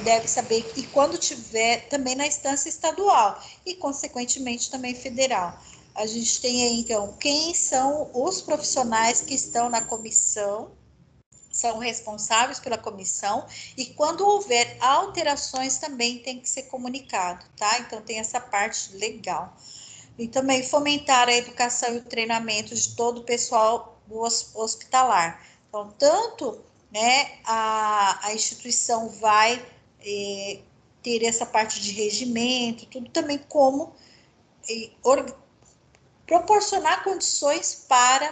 deve saber, e quando tiver também na instância estadual, e consequentemente também federal. A gente tem aí, então, quem são os profissionais que estão na comissão, são responsáveis pela comissão, e quando houver alterações também tem que ser comunicado, tá? Então tem essa parte legal. E também fomentar a educação e o treinamento de todo o pessoal do hospitalar. Então, tanto, né, a instituição vai ter essa parte de regimento, tudo também como proporcionar condições para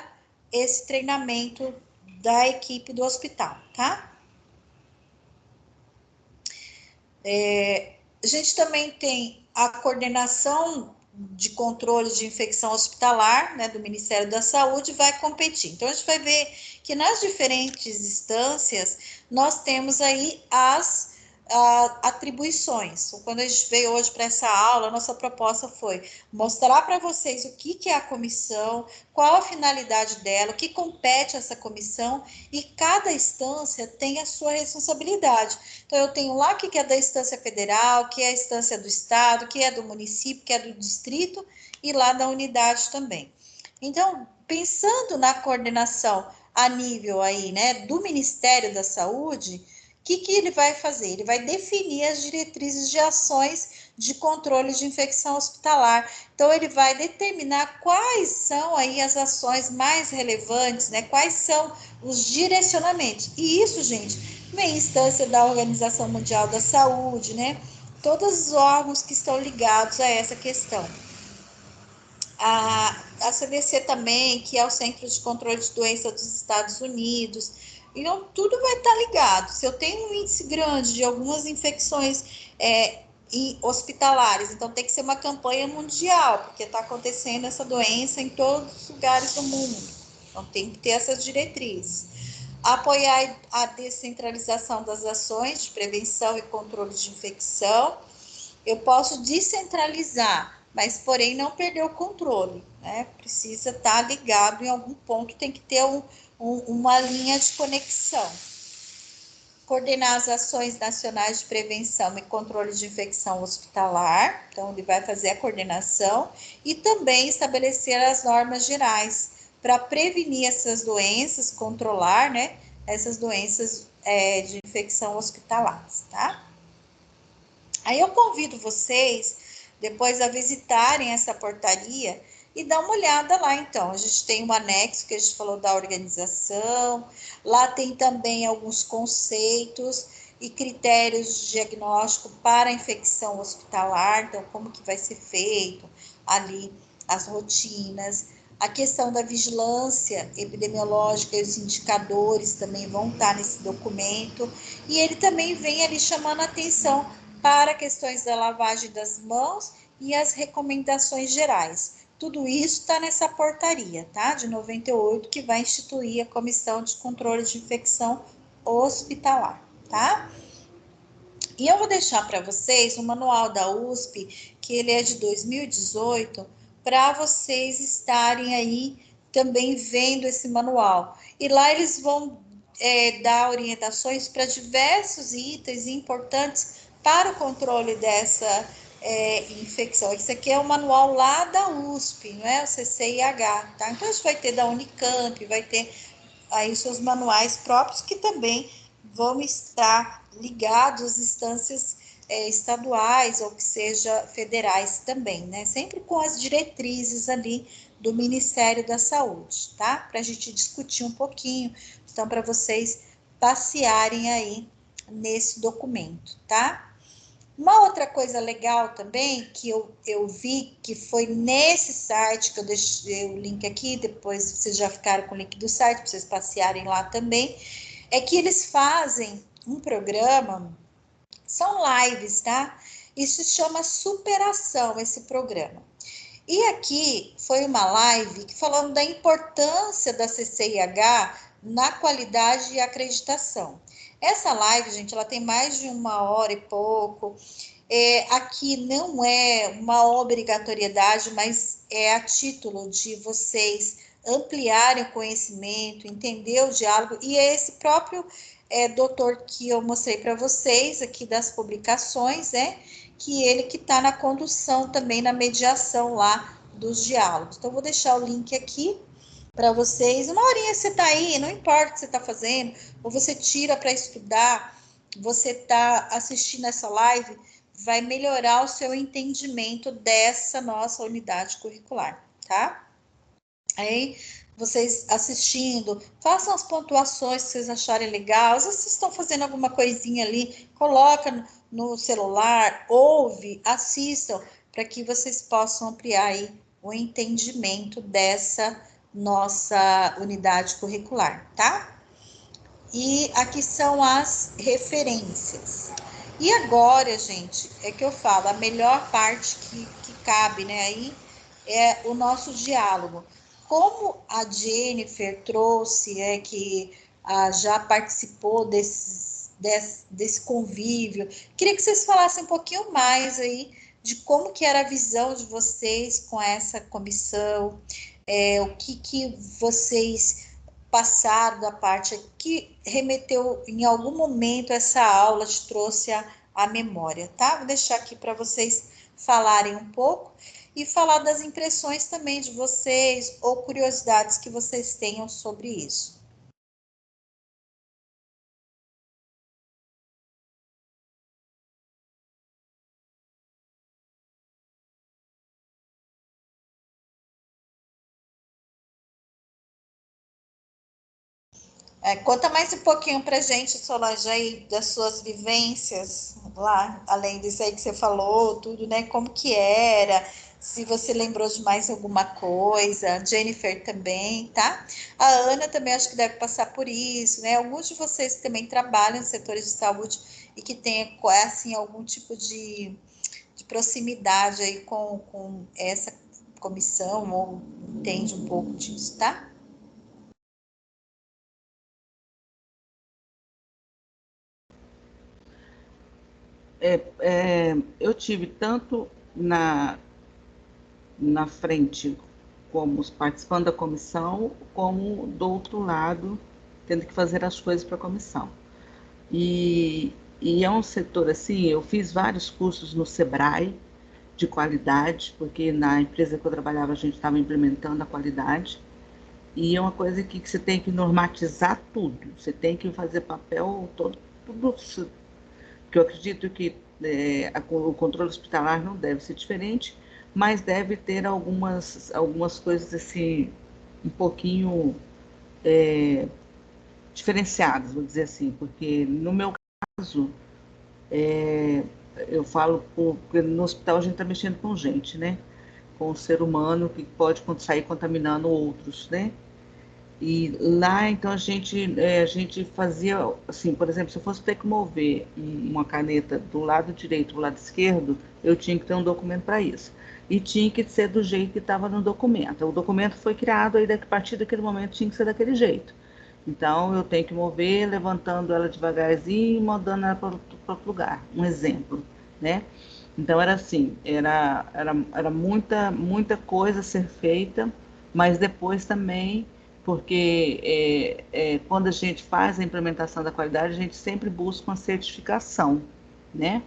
esse treinamento da equipe do hospital, tá? A gente também tem a coordenação de controle de infecção hospitalar, né, do Ministério da Saúde, vai competir. Então, a gente vai ver que nas diferentes instâncias, nós temos aí as atribuições. Então, quando a gente veio hoje para essa aula, a nossa proposta foi mostrar para vocês o que é a comissão, qual a finalidade dela, o que compete a essa comissão, e cada instância tem a sua responsabilidade. Então, eu tenho lá o que é da instância federal, o que é a instância do estado, o que é do município, o que é do distrito, e lá da unidade também. Então, pensando na coordenação a nível aí, né, do Ministério da Saúde, o que ele vai fazer? Ele vai definir as diretrizes de ações de controle de infecção hospitalar. Então, ele vai determinar quais são aí as ações mais relevantes, né? Quais são os direcionamentos. E isso, gente, vem instância da Organização Mundial da Saúde, né? Todos os órgãos que estão ligados a essa questão. A CDC também, que é o Centro de Controle de Doenças dos Estados Unidos. Então, tudo vai estar ligado. Se eu tenho um índice grande de algumas infecções hospitalares, então tem que ser uma campanha mundial, porque está acontecendo essa doença em todos os lugares do mundo. Então, tem que ter essas diretrizes. Apoiar a descentralização das ações de prevenção e controle de infecção. Eu posso descentralizar, mas, porém, não perder o controle, né? Precisa estar ligado em algum ponto, tem que ter uma linha de conexão. Coordenar as ações nacionais de prevenção e controle de infecção hospitalar, então ele vai fazer a coordenação, e também estabelecer as normas gerais para prevenir essas doenças, controlar, né, essas doenças de infecção hospitalar, tá? Aí eu convido vocês depois a visitarem essa portaria e dar uma olhada lá, então. A gente tem um anexo que a gente falou da organização, lá tem também alguns conceitos e critérios de diagnóstico para a infecção hospitalar, então como que vai ser feito ali as rotinas, a questão da vigilância epidemiológica e os indicadores também vão estar nesse documento, e ele também vem ali chamando a atenção para questões da lavagem das mãos e as recomendações gerais. Tudo isso está nessa portaria, tá? De 98, que vai instituir a Comissão de Controle de Infecção Hospitalar, tá? E eu vou deixar para vocês o manual da USP, que ele é de 2018, para vocês estarem aí também vendo esse manual. E lá eles vão dar orientações para diversos itens importantes para o controle dessa infecção. Isso aqui é o manual lá da USP, não é? O CCIH, tá? Então, a gente vai ter da Unicamp, vai ter aí os seus manuais próprios, que também vão estar ligados às instâncias estaduais ou que seja federais também, né? Sempre com as diretrizes ali do Ministério da Saúde, tá? Para a gente discutir um pouquinho, então, para vocês passearem aí nesse documento, tá? Uma outra coisa legal também, que eu vi, que foi nesse site, que eu deixei o link aqui, depois vocês já ficaram com o link do site, para vocês passearem lá também, é que eles fazem um programa, são lives, tá? Isso se chama Superação, esse programa. E aqui foi uma live falando da importância da CCIH na qualidade e acreditação. Essa live, gente, ela tem mais de 1 hora e pouco. Aqui não é uma obrigatoriedade, mas é a título de vocês ampliarem o conhecimento, entender o diálogo, e é esse próprio doutor que eu mostrei para vocês aqui das publicações, né? Que ele que está na condução também, na mediação lá dos diálogos. Então, vou deixar o link aqui para vocês. 1 horinha você está aí, não importa o que você está fazendo, ou você tira para estudar, você está assistindo essa live, vai melhorar o seu entendimento dessa nossa unidade curricular, tá? Aí, vocês assistindo, façam as pontuações que vocês acharem legal. Às vezes vocês estão fazendo alguma coisinha ali, coloca no celular, ouve, assistam, para que vocês possam ampliar aí o entendimento dessa nossa unidade curricular, tá? E aqui são as referências. E agora, gente, é que eu falo, a melhor parte que cabe, né, aí é o nosso diálogo. Como a Jennifer trouxe, que já participou desse convívio, queria que vocês falassem um pouquinho mais aí de como que era a visão de vocês com essa comissão, o que vocês passaram da parte que remeteu em algum momento essa aula, te trouxe a memória, tá? Vou deixar aqui para vocês falarem um pouco e falar das impressões também de vocês ou curiosidades que vocês tenham sobre isso. Conta mais um pouquinho para a gente, Solange, aí, das suas vivências lá, além disso aí que você falou, tudo, né? Como que era, se você lembrou de mais alguma coisa, Jennifer também, tá? A Ana também acho que deve passar por isso, né? Alguns de vocês que também trabalham nos setores de saúde e que têm, assim, algum tipo de proximidade aí com essa comissão, ou entende um pouco disso, tá? Eu tive tanto na frente como participando da comissão, como do outro lado, tendo que fazer as coisas para a comissão. E é um setor assim, eu fiz vários cursos no Sebrae de qualidade, porque na empresa que eu trabalhava a gente estava implementando a qualidade, e é uma coisa que você tem que normatizar tudo, você tem que fazer papel todo, tudo, que eu acredito que o controle hospitalar não deve ser diferente, mas deve ter algumas coisas assim, um pouquinho diferenciadas, vou dizer assim, porque no meu caso, eu falo, porque no hospital a gente está mexendo com gente, né? Com o ser humano que pode sair contaminando outros, né? E lá, então, a gente fazia, assim, por exemplo, se eu fosse ter que mover uma caneta do lado direito para o lado esquerdo, eu tinha que ter um documento para isso. E tinha que ser do jeito que estava no documento. O documento foi criado, aí a partir daquele momento tinha que ser daquele jeito. Então, eu tenho que mover, levantando ela devagarzinho e mandando ela para outro lugar. Um exemplo, né? Então, era assim, era muita coisa a ser feita, mas depois também, porque quando a gente faz a implementação da qualidade, a gente sempre busca uma certificação, né?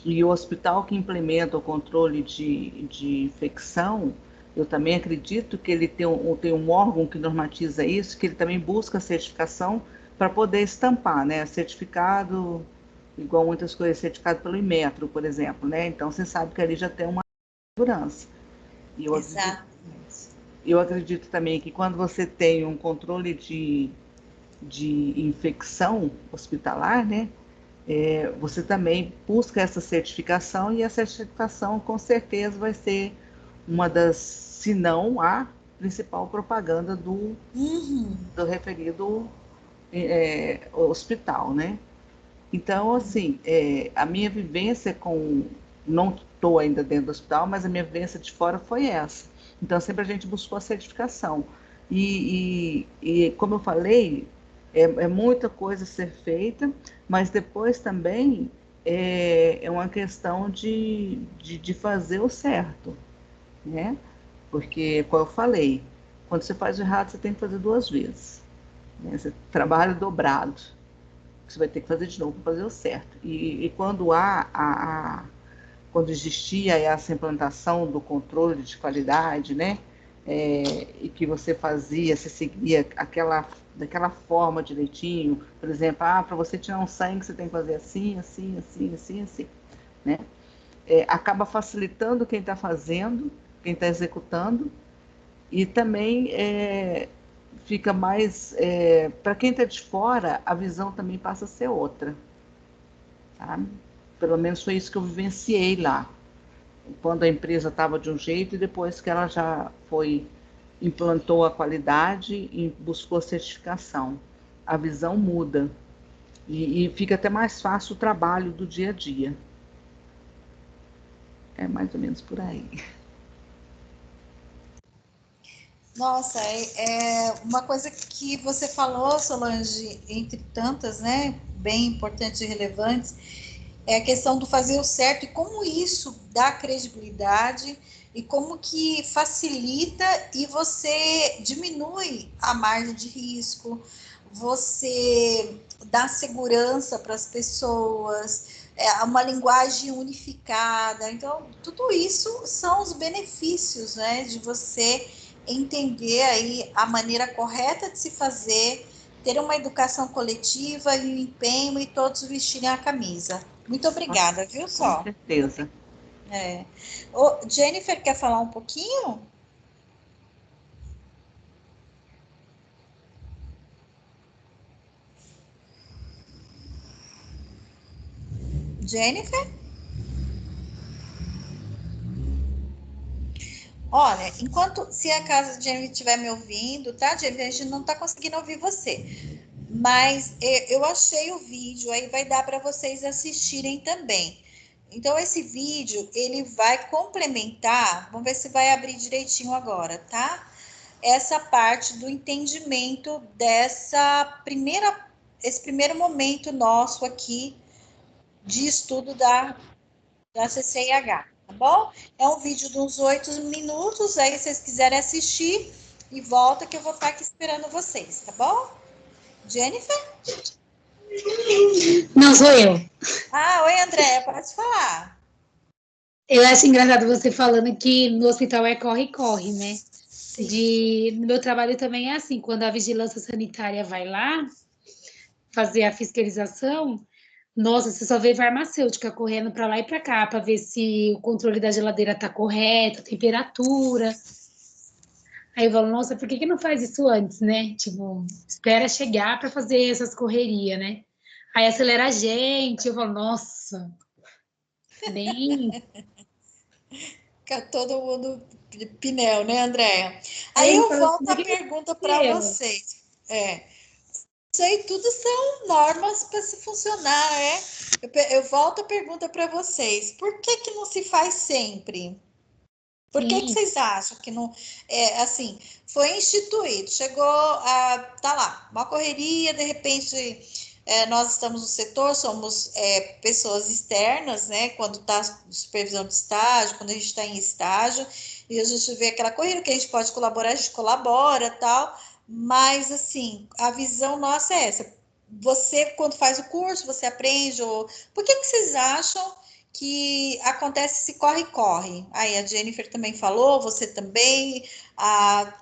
E o hospital que implementa o controle de infecção, eu também acredito que ele tem um órgão que normatiza isso, que ele também busca a certificação para poder estampar, né? Certificado, igual muitas coisas, certificado pelo Inmetro, por exemplo, né? Então você sabe que ali já tem uma segurança. E eu acredito também que quando você tem um controle de infecção hospitalar, né? Você também busca essa certificação, e a certificação com certeza vai ser uma das, se não a principal propaganda do referido hospital, né? Então, assim, a minha vivência não estou ainda dentro do hospital, mas a minha vivência de fora foi essa. Então, sempre a gente buscou a certificação. E como eu falei, é muita coisa a ser feita, mas depois também é uma questão de fazer o certo, né? Porque, como eu falei, quando você faz o errado, você tem que fazer 2 vezes, né? Você trabalha dobrado, você vai ter que fazer de novo para fazer o certo. E quando quando existia essa implantação do controle de qualidade, né? E que você seguia daquela forma direitinho, por exemplo, para você tirar um sangue, você tem que fazer assim, assim, assim, assim, assim, né? Acaba facilitando quem está fazendo, quem está executando, e também fica mais, para quem está de fora, a visão também passa a ser outra, sabe? Pelo menos foi isso que eu vivenciei lá. quando a empresa estava de um jeito e depois que ela já implantou a qualidade e buscou a certificação. A visão muda e fica até mais fácil o trabalho do dia a dia. É mais ou menos por aí. Nossa, é uma coisa que você falou, Solange, entre tantas, né, bem importantes e relevantes, é a questão do fazer o certo e como isso dá credibilidade e como que facilita e você diminui a margem de risco, você dá segurança para as pessoas, uma linguagem unificada. Então, tudo isso são os benefícios, né, de você entender aí a maneira correta de se fazer, ter uma educação coletiva e um empenho e todos vestirem a camisa. Muito obrigada, viu, Com só? certeza. Ô, Jennifer, quer falar um pouquinho? Jennifer? Olha, se a casa de Jennifer estiver me ouvindo, tá, Jennifer? A gente não está conseguindo ouvir você. Mas eu achei o vídeo, aí vai dar para vocês assistirem também. Então, esse vídeo, ele vai complementar, vamos ver se vai abrir direitinho agora, tá? Essa parte do entendimento esse primeiro momento nosso aqui de estudo da CCIH, tá bom? É um vídeo de uns 8 minutos, aí se vocês quiserem assistir e volta que eu vou estar aqui esperando vocês, tá bom? Jennifer? Não, sou eu. Oi, Andréia, pode falar. Eu acho engraçado você falando que no hospital é corre-corre, né? No meu trabalho também é assim, quando a vigilância sanitária vai lá fazer a fiscalização, nossa, você só vê farmacêutica correndo para lá e para cá para ver se o controle da geladeira tá correto, a temperatura. Aí eu falo, nossa, por que não faz isso antes, né? Tipo, espera chegar para fazer essas correrias, né? Aí acelera a gente, eu falo, nossa, bem. Fica todo mundo de pneu, né, Andréia? Aí eu Falo assim, volto a por que pergunta para vocês. Isso aí tudo são normas para se funcionar, é? Eu volto a pergunta para vocês. Por que não se faz sempre? Por que vocês acham que não é assim? Foi instituído, chegou a tá lá, uma correria, de repente nós estamos no setor, somos pessoas externas, né? Quando está supervisão de estágio, quando a gente está em estágio, e a gente vê aquela corrida que a gente pode colaborar, a gente colabora, tal. Mas assim, a visão nossa é essa. Você, quando faz o curso, você aprende. Por que vocês acham que acontece esse corre-corre? Aí a Jennifer também falou, você também,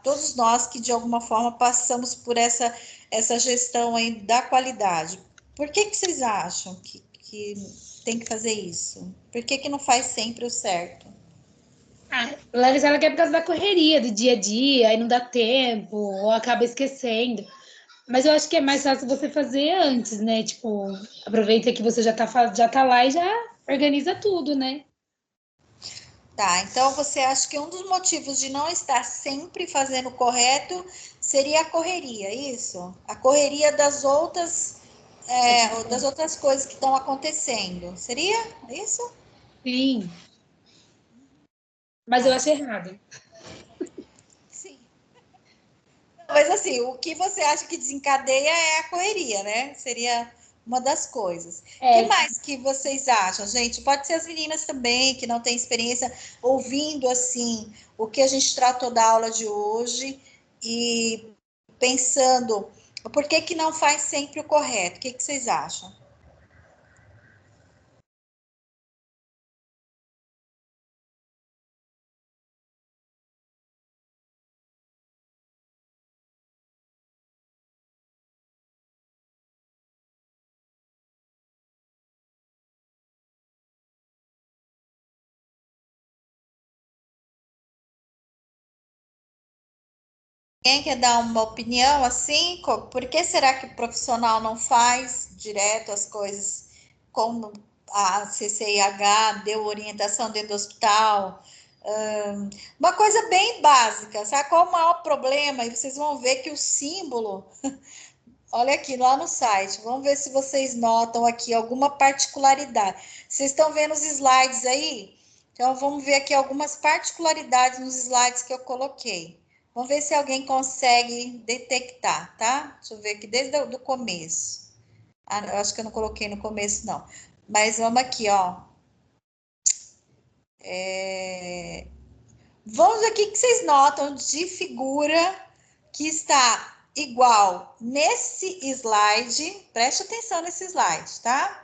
todos nós que de alguma forma passamos por essa gestão aí da qualidade. Por que vocês acham que tem que fazer isso? Por que não faz sempre o certo? Larissa, ela quer por causa da correria do dia a dia, aí não dá tempo, ou acaba esquecendo. Mas eu acho que é mais fácil você fazer antes, né? Tipo, aproveita que você já tá lá e já organiza tudo, né? Tá, então você acha que um dos motivos de não estar sempre fazendo o correto seria a correria, isso? A correria das outras coisas que estão acontecendo. Seria isso? Sim. Mas eu acho errado. Sim. Mas assim, o que você acha que desencadeia é a correria, né? Seria uma das coisas. O que mais que vocês acham, gente? Pode ser as meninas também, que não têm experiência, ouvindo assim o que a gente tratou da aula de hoje e pensando por que não faz sempre o correto? O que vocês acham? Quem quer dar uma opinião assim? Por que será que o profissional não faz direto as coisas como a CCIH deu orientação dentro do hospital. Uma coisa bem básica, sabe qual é o maior problema? E vocês vão ver que o símbolo, olha aqui lá no site, vamos ver se vocês notam aqui alguma particularidade. Vocês estão vendo os slides aí? Então, vamos ver aqui algumas particularidades nos slides que eu coloquei. Vamos ver se alguém consegue detectar, tá? Deixa eu ver aqui desde o começo. Ah, eu acho que eu não coloquei no começo, não. Mas vamos aqui, ó. Vamos ver aqui que vocês notam de figura que está igual nesse slide. Preste atenção nesse slide, tá?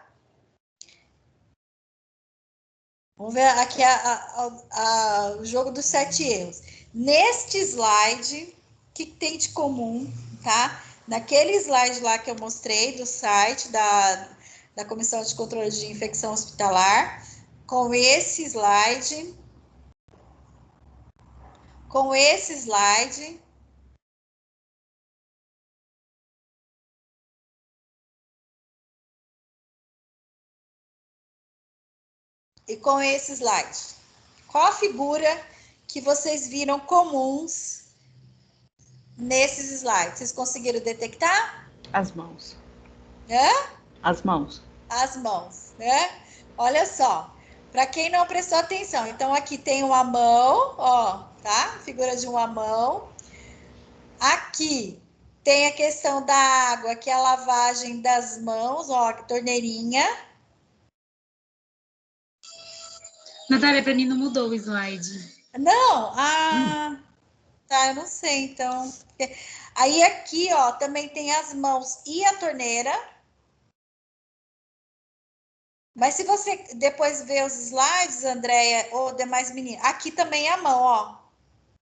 Vamos ver aqui o jogo dos 7 erros. Neste slide, o que tem de comum, tá? Naquele slide lá que eu mostrei do site da Comissão de Controle de Infecção Hospitalar, com esse slide, e com esse slide. Qual a figura que vocês viram comuns nesses slides? Vocês conseguiram detectar? As mãos. Hã? As mãos. As mãos, né? Olha só, para quem não prestou atenção, então aqui tem uma mão, ó, tá? Figura de uma mão. Aqui tem a questão da água, que é a lavagem das mãos, ó, torneirinha. Natália, para mim não mudou o slide. Não, tá, eu não sei, então. Aí aqui, ó, também tem as mãos e a torneira. Mas se você depois ver os slides, Andréia, ou demais meninos, aqui também é a mão, ó.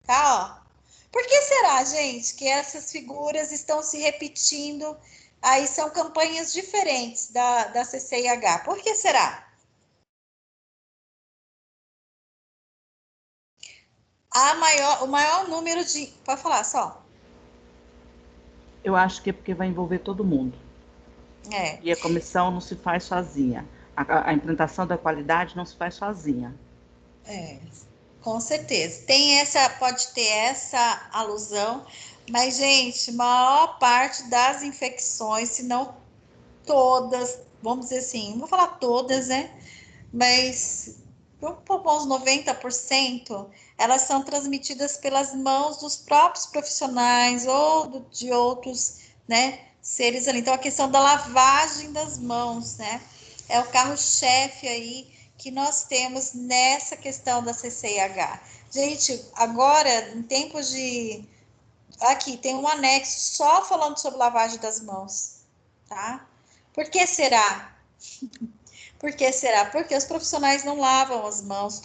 Tá, ó. Por que será, gente, que essas figuras estão se repetindo? Aí são campanhas diferentes da CCIH. Por que será? O maior número de... Pode falar, só. Eu acho que é porque vai envolver todo mundo. E a comissão não se faz sozinha. A implantação da qualidade não se faz sozinha. Com certeza. Pode ter essa alusão, mas, gente, maior parte das infecções, se não todas, vamos dizer assim, não vou falar todas, né? Mas vamos pôr uns 90%, elas são transmitidas pelas mãos dos próprios profissionais ou de outros, né, seres ali. Então, a questão da lavagem das mãos, né, é o carro-chefe aí que nós temos nessa questão da CCIH. Gente, agora, em tempos de... Aqui, tem um anexo só falando sobre lavagem das mãos, tá? Por que será? Por que será? Porque os profissionais não lavam as mãos.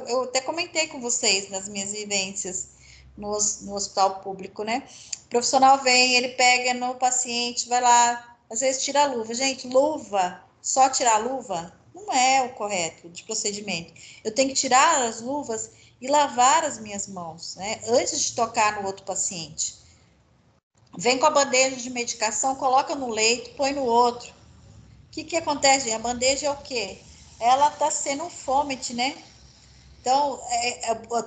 Eu até comentei com vocês nas minhas vivências no hospital público, né? O profissional vem, ele pega no paciente, vai lá, às vezes tira a luva. Gente, luva, só tirar a luva, não é o correto de procedimento. Eu tenho que tirar as luvas e lavar as minhas mãos, né? Antes de tocar no outro paciente. Vem com a bandeja de medicação, coloca no leito, põe no outro. O que acontece? A bandeja é o quê? Ela está sendo um fômite, né? Então,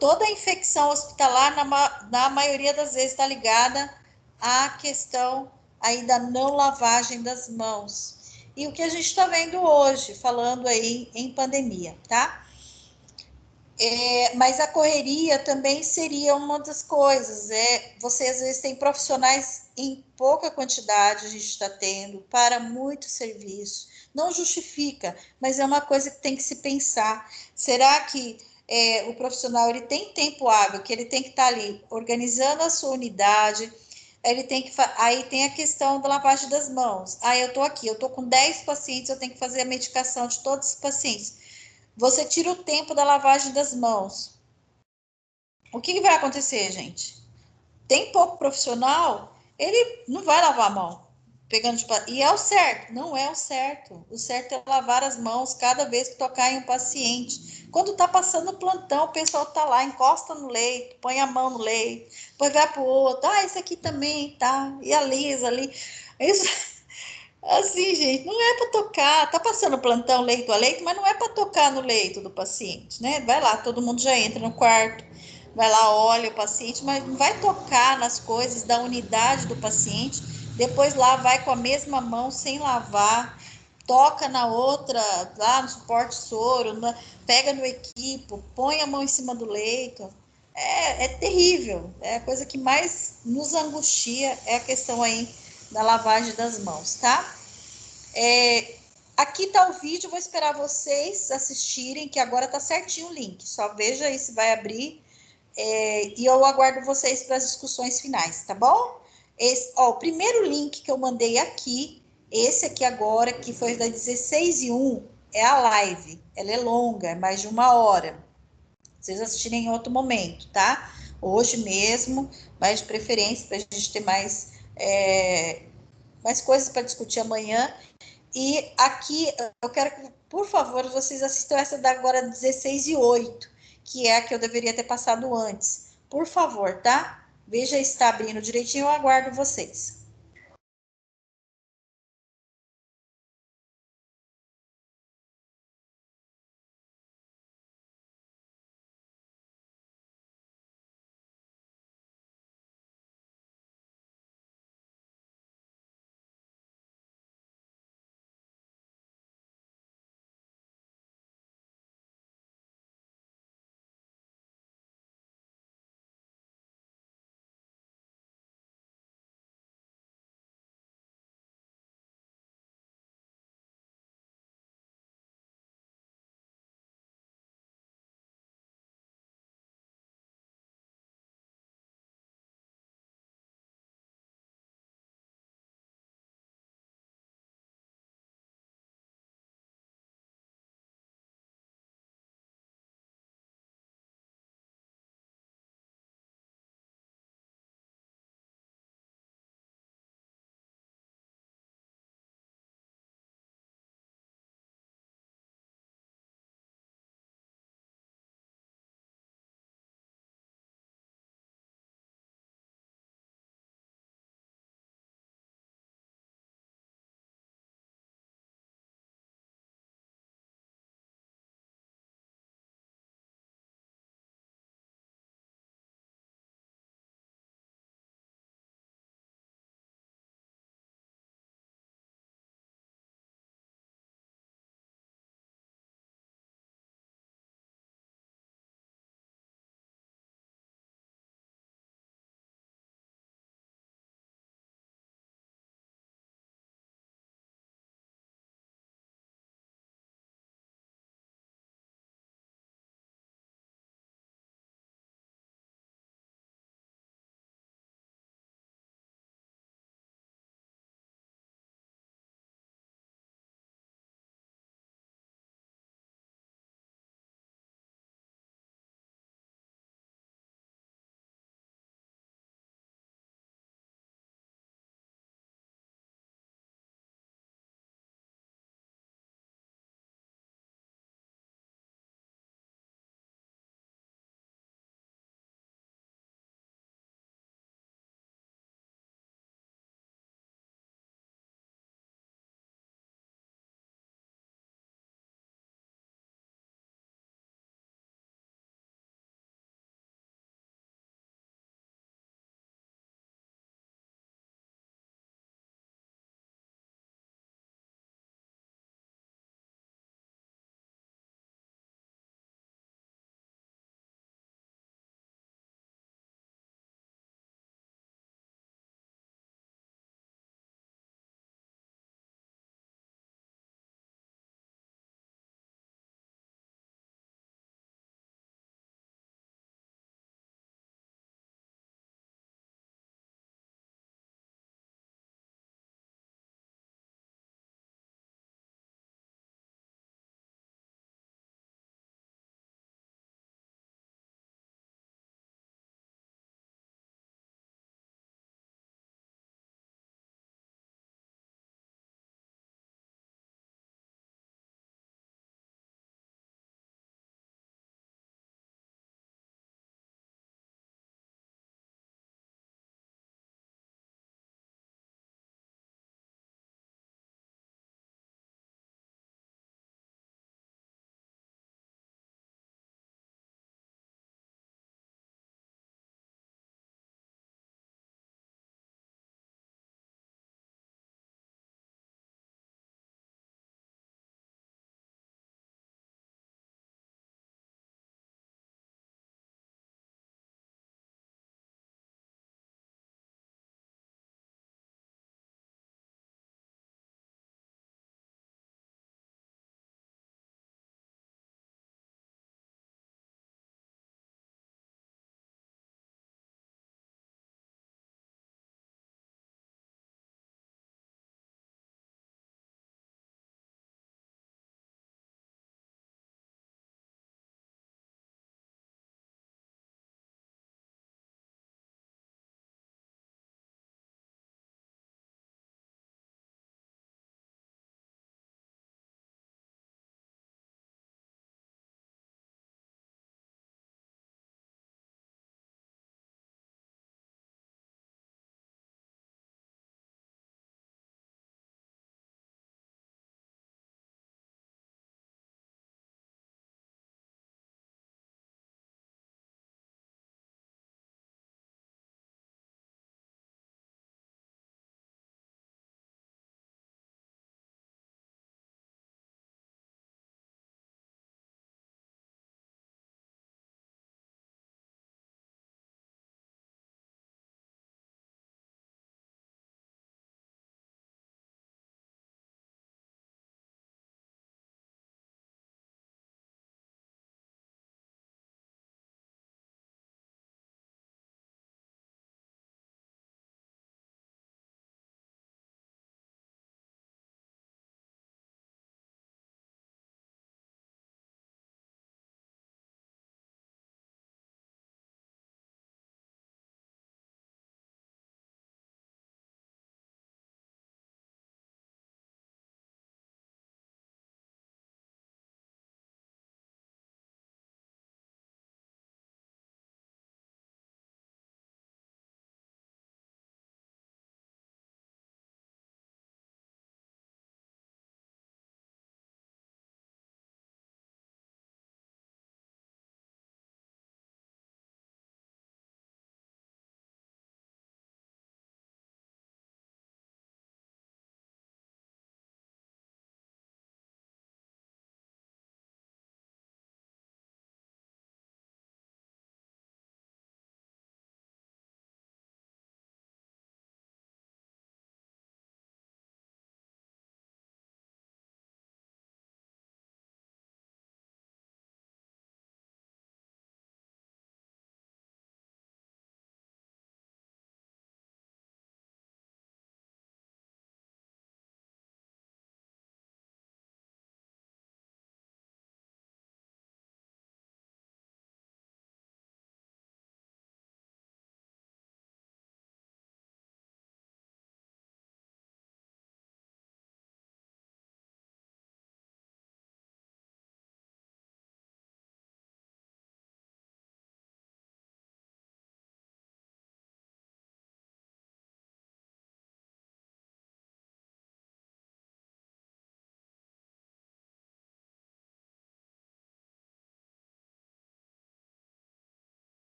toda a infecção hospitalar, na maioria das vezes, está ligada à questão aí da não lavagem das mãos. E o que a gente está vendo hoje, falando aí em pandemia, tá? Mas a correria também seria uma das coisas. Você, às vezes, tem profissionais em pouca quantidade, a gente está tendo, para muito serviço. Não justifica, mas é uma coisa que tem que se pensar. Será que o profissional ele tem tempo hábil, que ele tem que estar ali organizando a sua unidade, ele tem que aí tem a questão da lavagem das mãos. Eu estou aqui, eu estou com 10 pacientes, eu tenho que fazer a medicação de todos os pacientes. Você tira o tempo da lavagem das mãos. O que vai acontecer, gente? Tem pouco profissional, ele não vai lavar a mão. E é o certo? Não é o certo. O certo é lavar as mãos cada vez que tocar em um paciente. Quando está passando o plantão, o pessoal está lá, encosta no leito, põe a mão no leito, depois vai para o outro. Esse aqui também, tá? E alisa ali. Isso... Assim, gente, não é para tocar. Tá passando plantão leito a leito, mas não é para tocar no leito do paciente, né? Vai lá, todo mundo já entra no quarto, vai lá, olha o paciente, mas não vai tocar nas coisas da unidade do paciente. Depois lá vai com a mesma mão sem lavar, toca na outra, lá no suporte soro, pega no equipo, põe a mão em cima do leito. É terrível. É a coisa que mais nos angustia é a questão aí da lavagem das mãos, tá? Aqui tá o vídeo, vou esperar vocês assistirem, que agora tá certinho o link. Só veja aí se vai abrir. E eu aguardo vocês para as discussões finais, tá bom? O primeiro link que eu mandei aqui, esse aqui agora, que foi da 16:01, é a live. Ela é longa, é mais de 1 hora. Vocês assistirem em outro momento, tá? Hoje mesmo, mais de preferência, para a gente ter mais coisas para discutir amanhã. E aqui eu quero que, por favor, vocês assistam essa da agora 16:08, que é a que eu deveria ter passado antes. Por favor, tá? Veja se está abrindo direitinho, eu aguardo vocês.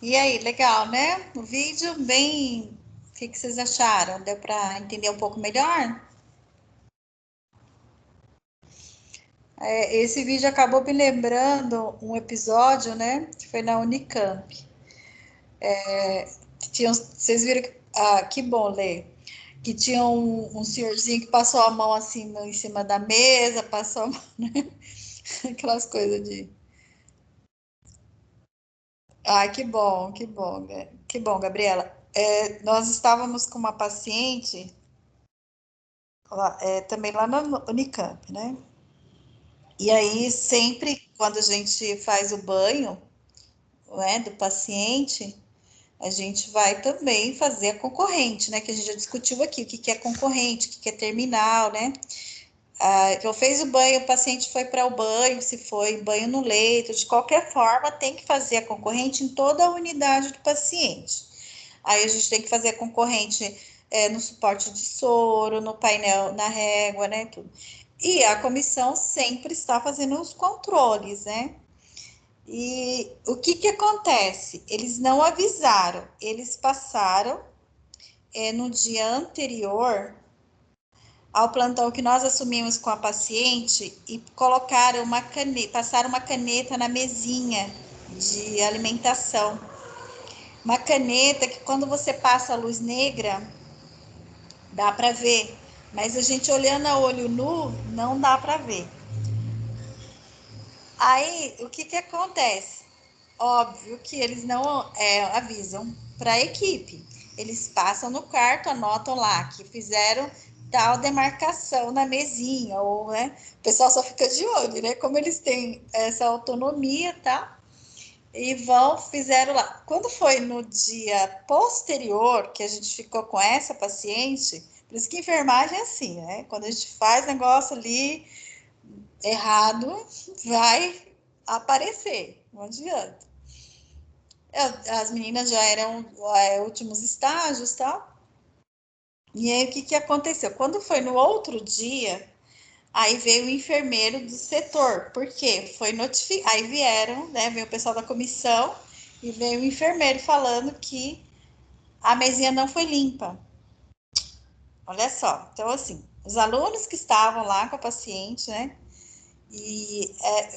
E aí, legal, né? O vídeo bem. O que vocês acharam? Deu para entender um pouco melhor? Esse vídeo acabou me lembrando um episódio, né? Que foi na Unicamp. Vocês viram que. Ah, que bom, Lê. Que tinha um senhorzinho que passou a mão assim em cima da mesa, passou a mão, né? Aquelas coisas de. Ah, que bom, Gabriela. Nós estávamos com uma paciente também lá na Unicamp, né? E aí, sempre quando a gente faz o banho, né, do paciente, a gente vai também fazer a concorrente, né? Que a gente já discutiu aqui, o que é concorrente, o que é terminal, né? Então, fez o banho, o paciente foi para o banho, se foi banho no leito, de qualquer forma, tem que fazer a concorrente em toda a unidade do paciente. Aí a gente tem que fazer a concorrente no suporte de soro, no painel, na régua, né? Tudo. E a comissão sempre está fazendo os controles, né? E o que acontece? Eles não avisaram, eles passaram no dia anterior ao plantão que nós assumimos com a paciente e colocaram uma caneta, passaram uma caneta na mesinha de alimentação. Uma caneta que quando você passa a luz negra, dá para ver, mas a gente olhando a olho nu, não dá para ver. Aí, o que acontece? Óbvio que eles não avisam para a equipe. Eles passam no quarto, anotam lá que fizeram tal demarcação na mesinha, ou, né? O pessoal só fica de olho, né? Como eles têm essa autonomia, tá? E fizeram lá. Quando foi no dia posterior que a gente ficou com essa paciente, por isso que enfermagem é assim, né? Quando a gente faz negócio ali errado, vai aparecer, não adianta. As meninas já eram últimos estágios, tal. E aí, o que aconteceu? Quando foi no outro dia, aí veio o enfermeiro do setor, porque foi notificado. Aí vieram, né? Veio o pessoal da comissão e veio o enfermeiro falando que a mesinha não foi limpa. Olha só. Então, assim, os alunos que estavam lá com a paciente, né? E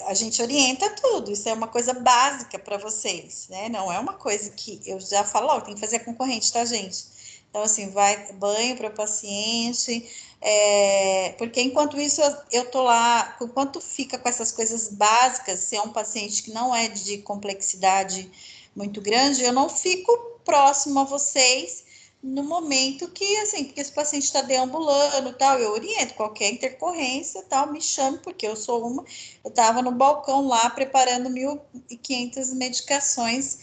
a gente orienta tudo, isso é uma coisa básica para vocês, né? Não é uma coisa que eu já falo, ó, tem que fazer a concorrente, tá, gente? Então, assim, vai banho para o paciente, porque enquanto isso eu tô lá, enquanto fica com essas coisas básicas, se é um paciente que não é de complexidade muito grande, eu não fico próximo a vocês no momento que, assim, porque esse paciente está deambulando, tal, eu oriento qualquer intercorrência, tal, me chame, porque eu estava no balcão lá preparando 1.500 medicações,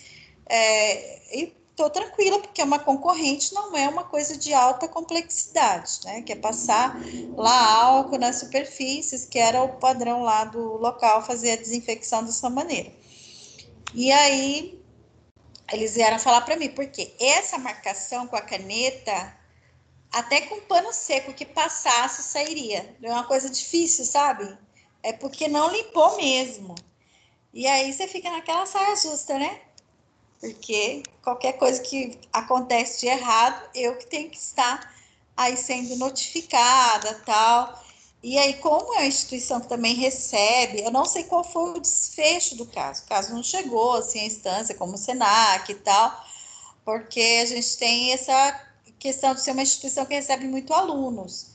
e estou tranquila, porque é uma concorrente, não é uma coisa de alta complexidade, né, que é passar lá álcool nas superfícies, que era o padrão lá do local, fazer a desinfecção dessa maneira. E aí, eles vieram falar para mim, porque essa marcação com a caneta, até com pano seco que passasse, sairia. É uma coisa difícil, sabe? É porque não limpou mesmo. E aí você fica naquela saia justa, né? Porque qualquer coisa que acontece de errado, eu que tenho que estar aí sendo notificada, tal. E aí, como é uma instituição que também recebe, eu não sei qual foi o desfecho do caso. O caso não chegou assim à instância, como o Senac e tal, porque a gente tem essa questão de ser uma instituição que recebe muito alunos,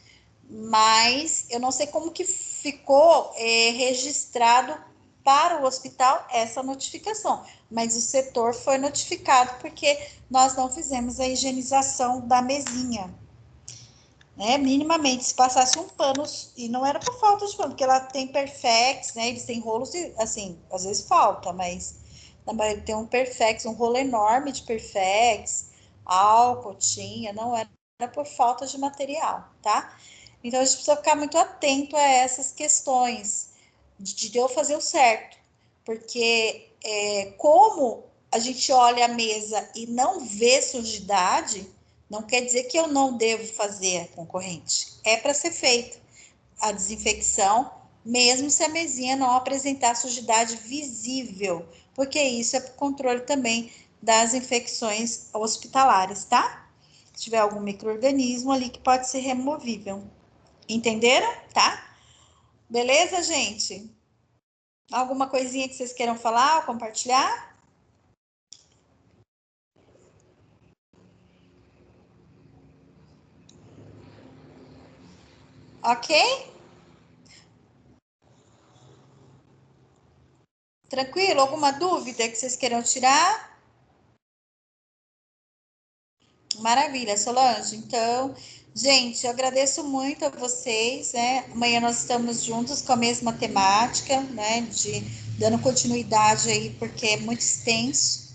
mas eu não sei como que ficou registrado para o hospital essa notificação, mas o setor foi notificado porque nós não fizemos a higienização da mesinha, né? Minimamente, se passasse um pano, e não era por falta de pano, porque ela tem perfex, né? Eles têm rolos, e, assim, às vezes falta, mas tem um perfex, um rolo enorme de perfex, álcool tinha, não era por falta de material, tá? Então a gente precisa ficar muito atento a essas questões de eu fazer o certo, porque como a gente olha a mesa e não vê sujidade, não quer dizer que eu não devo fazer a concorrente. É para ser feita a desinfecção, mesmo se a mesinha não apresentar sujidade visível, porque isso é para o controle também das infecções hospitalares, tá? Se tiver algum micro-organismo ali que pode ser removível. Entenderam? Tá? Beleza, gente? Alguma coisinha que vocês queiram falar ou compartilhar? Ok? Tranquilo? Alguma dúvida que vocês queiram tirar? Maravilha, Solange. Então, gente, eu agradeço muito a vocês, né? Amanhã nós estamos juntos com a mesma temática, né? Dando continuidade aí, porque é muito extenso.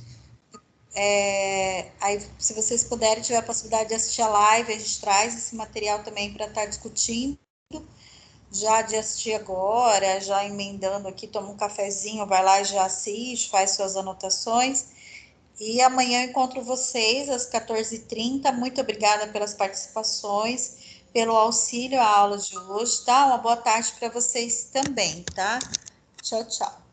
Aí, se vocês puderem, tiver a possibilidade de assistir a live, a gente traz esse material também para estar discutindo. Já de assistir agora, já emendando aqui, toma um cafezinho, vai lá e já assiste, faz suas anotações. E amanhã eu encontro vocês às 14h30. Muito obrigada pelas participações, pelo auxílio à aula de hoje, tá? Uma boa tarde para vocês também, tá? Tchau, tchau.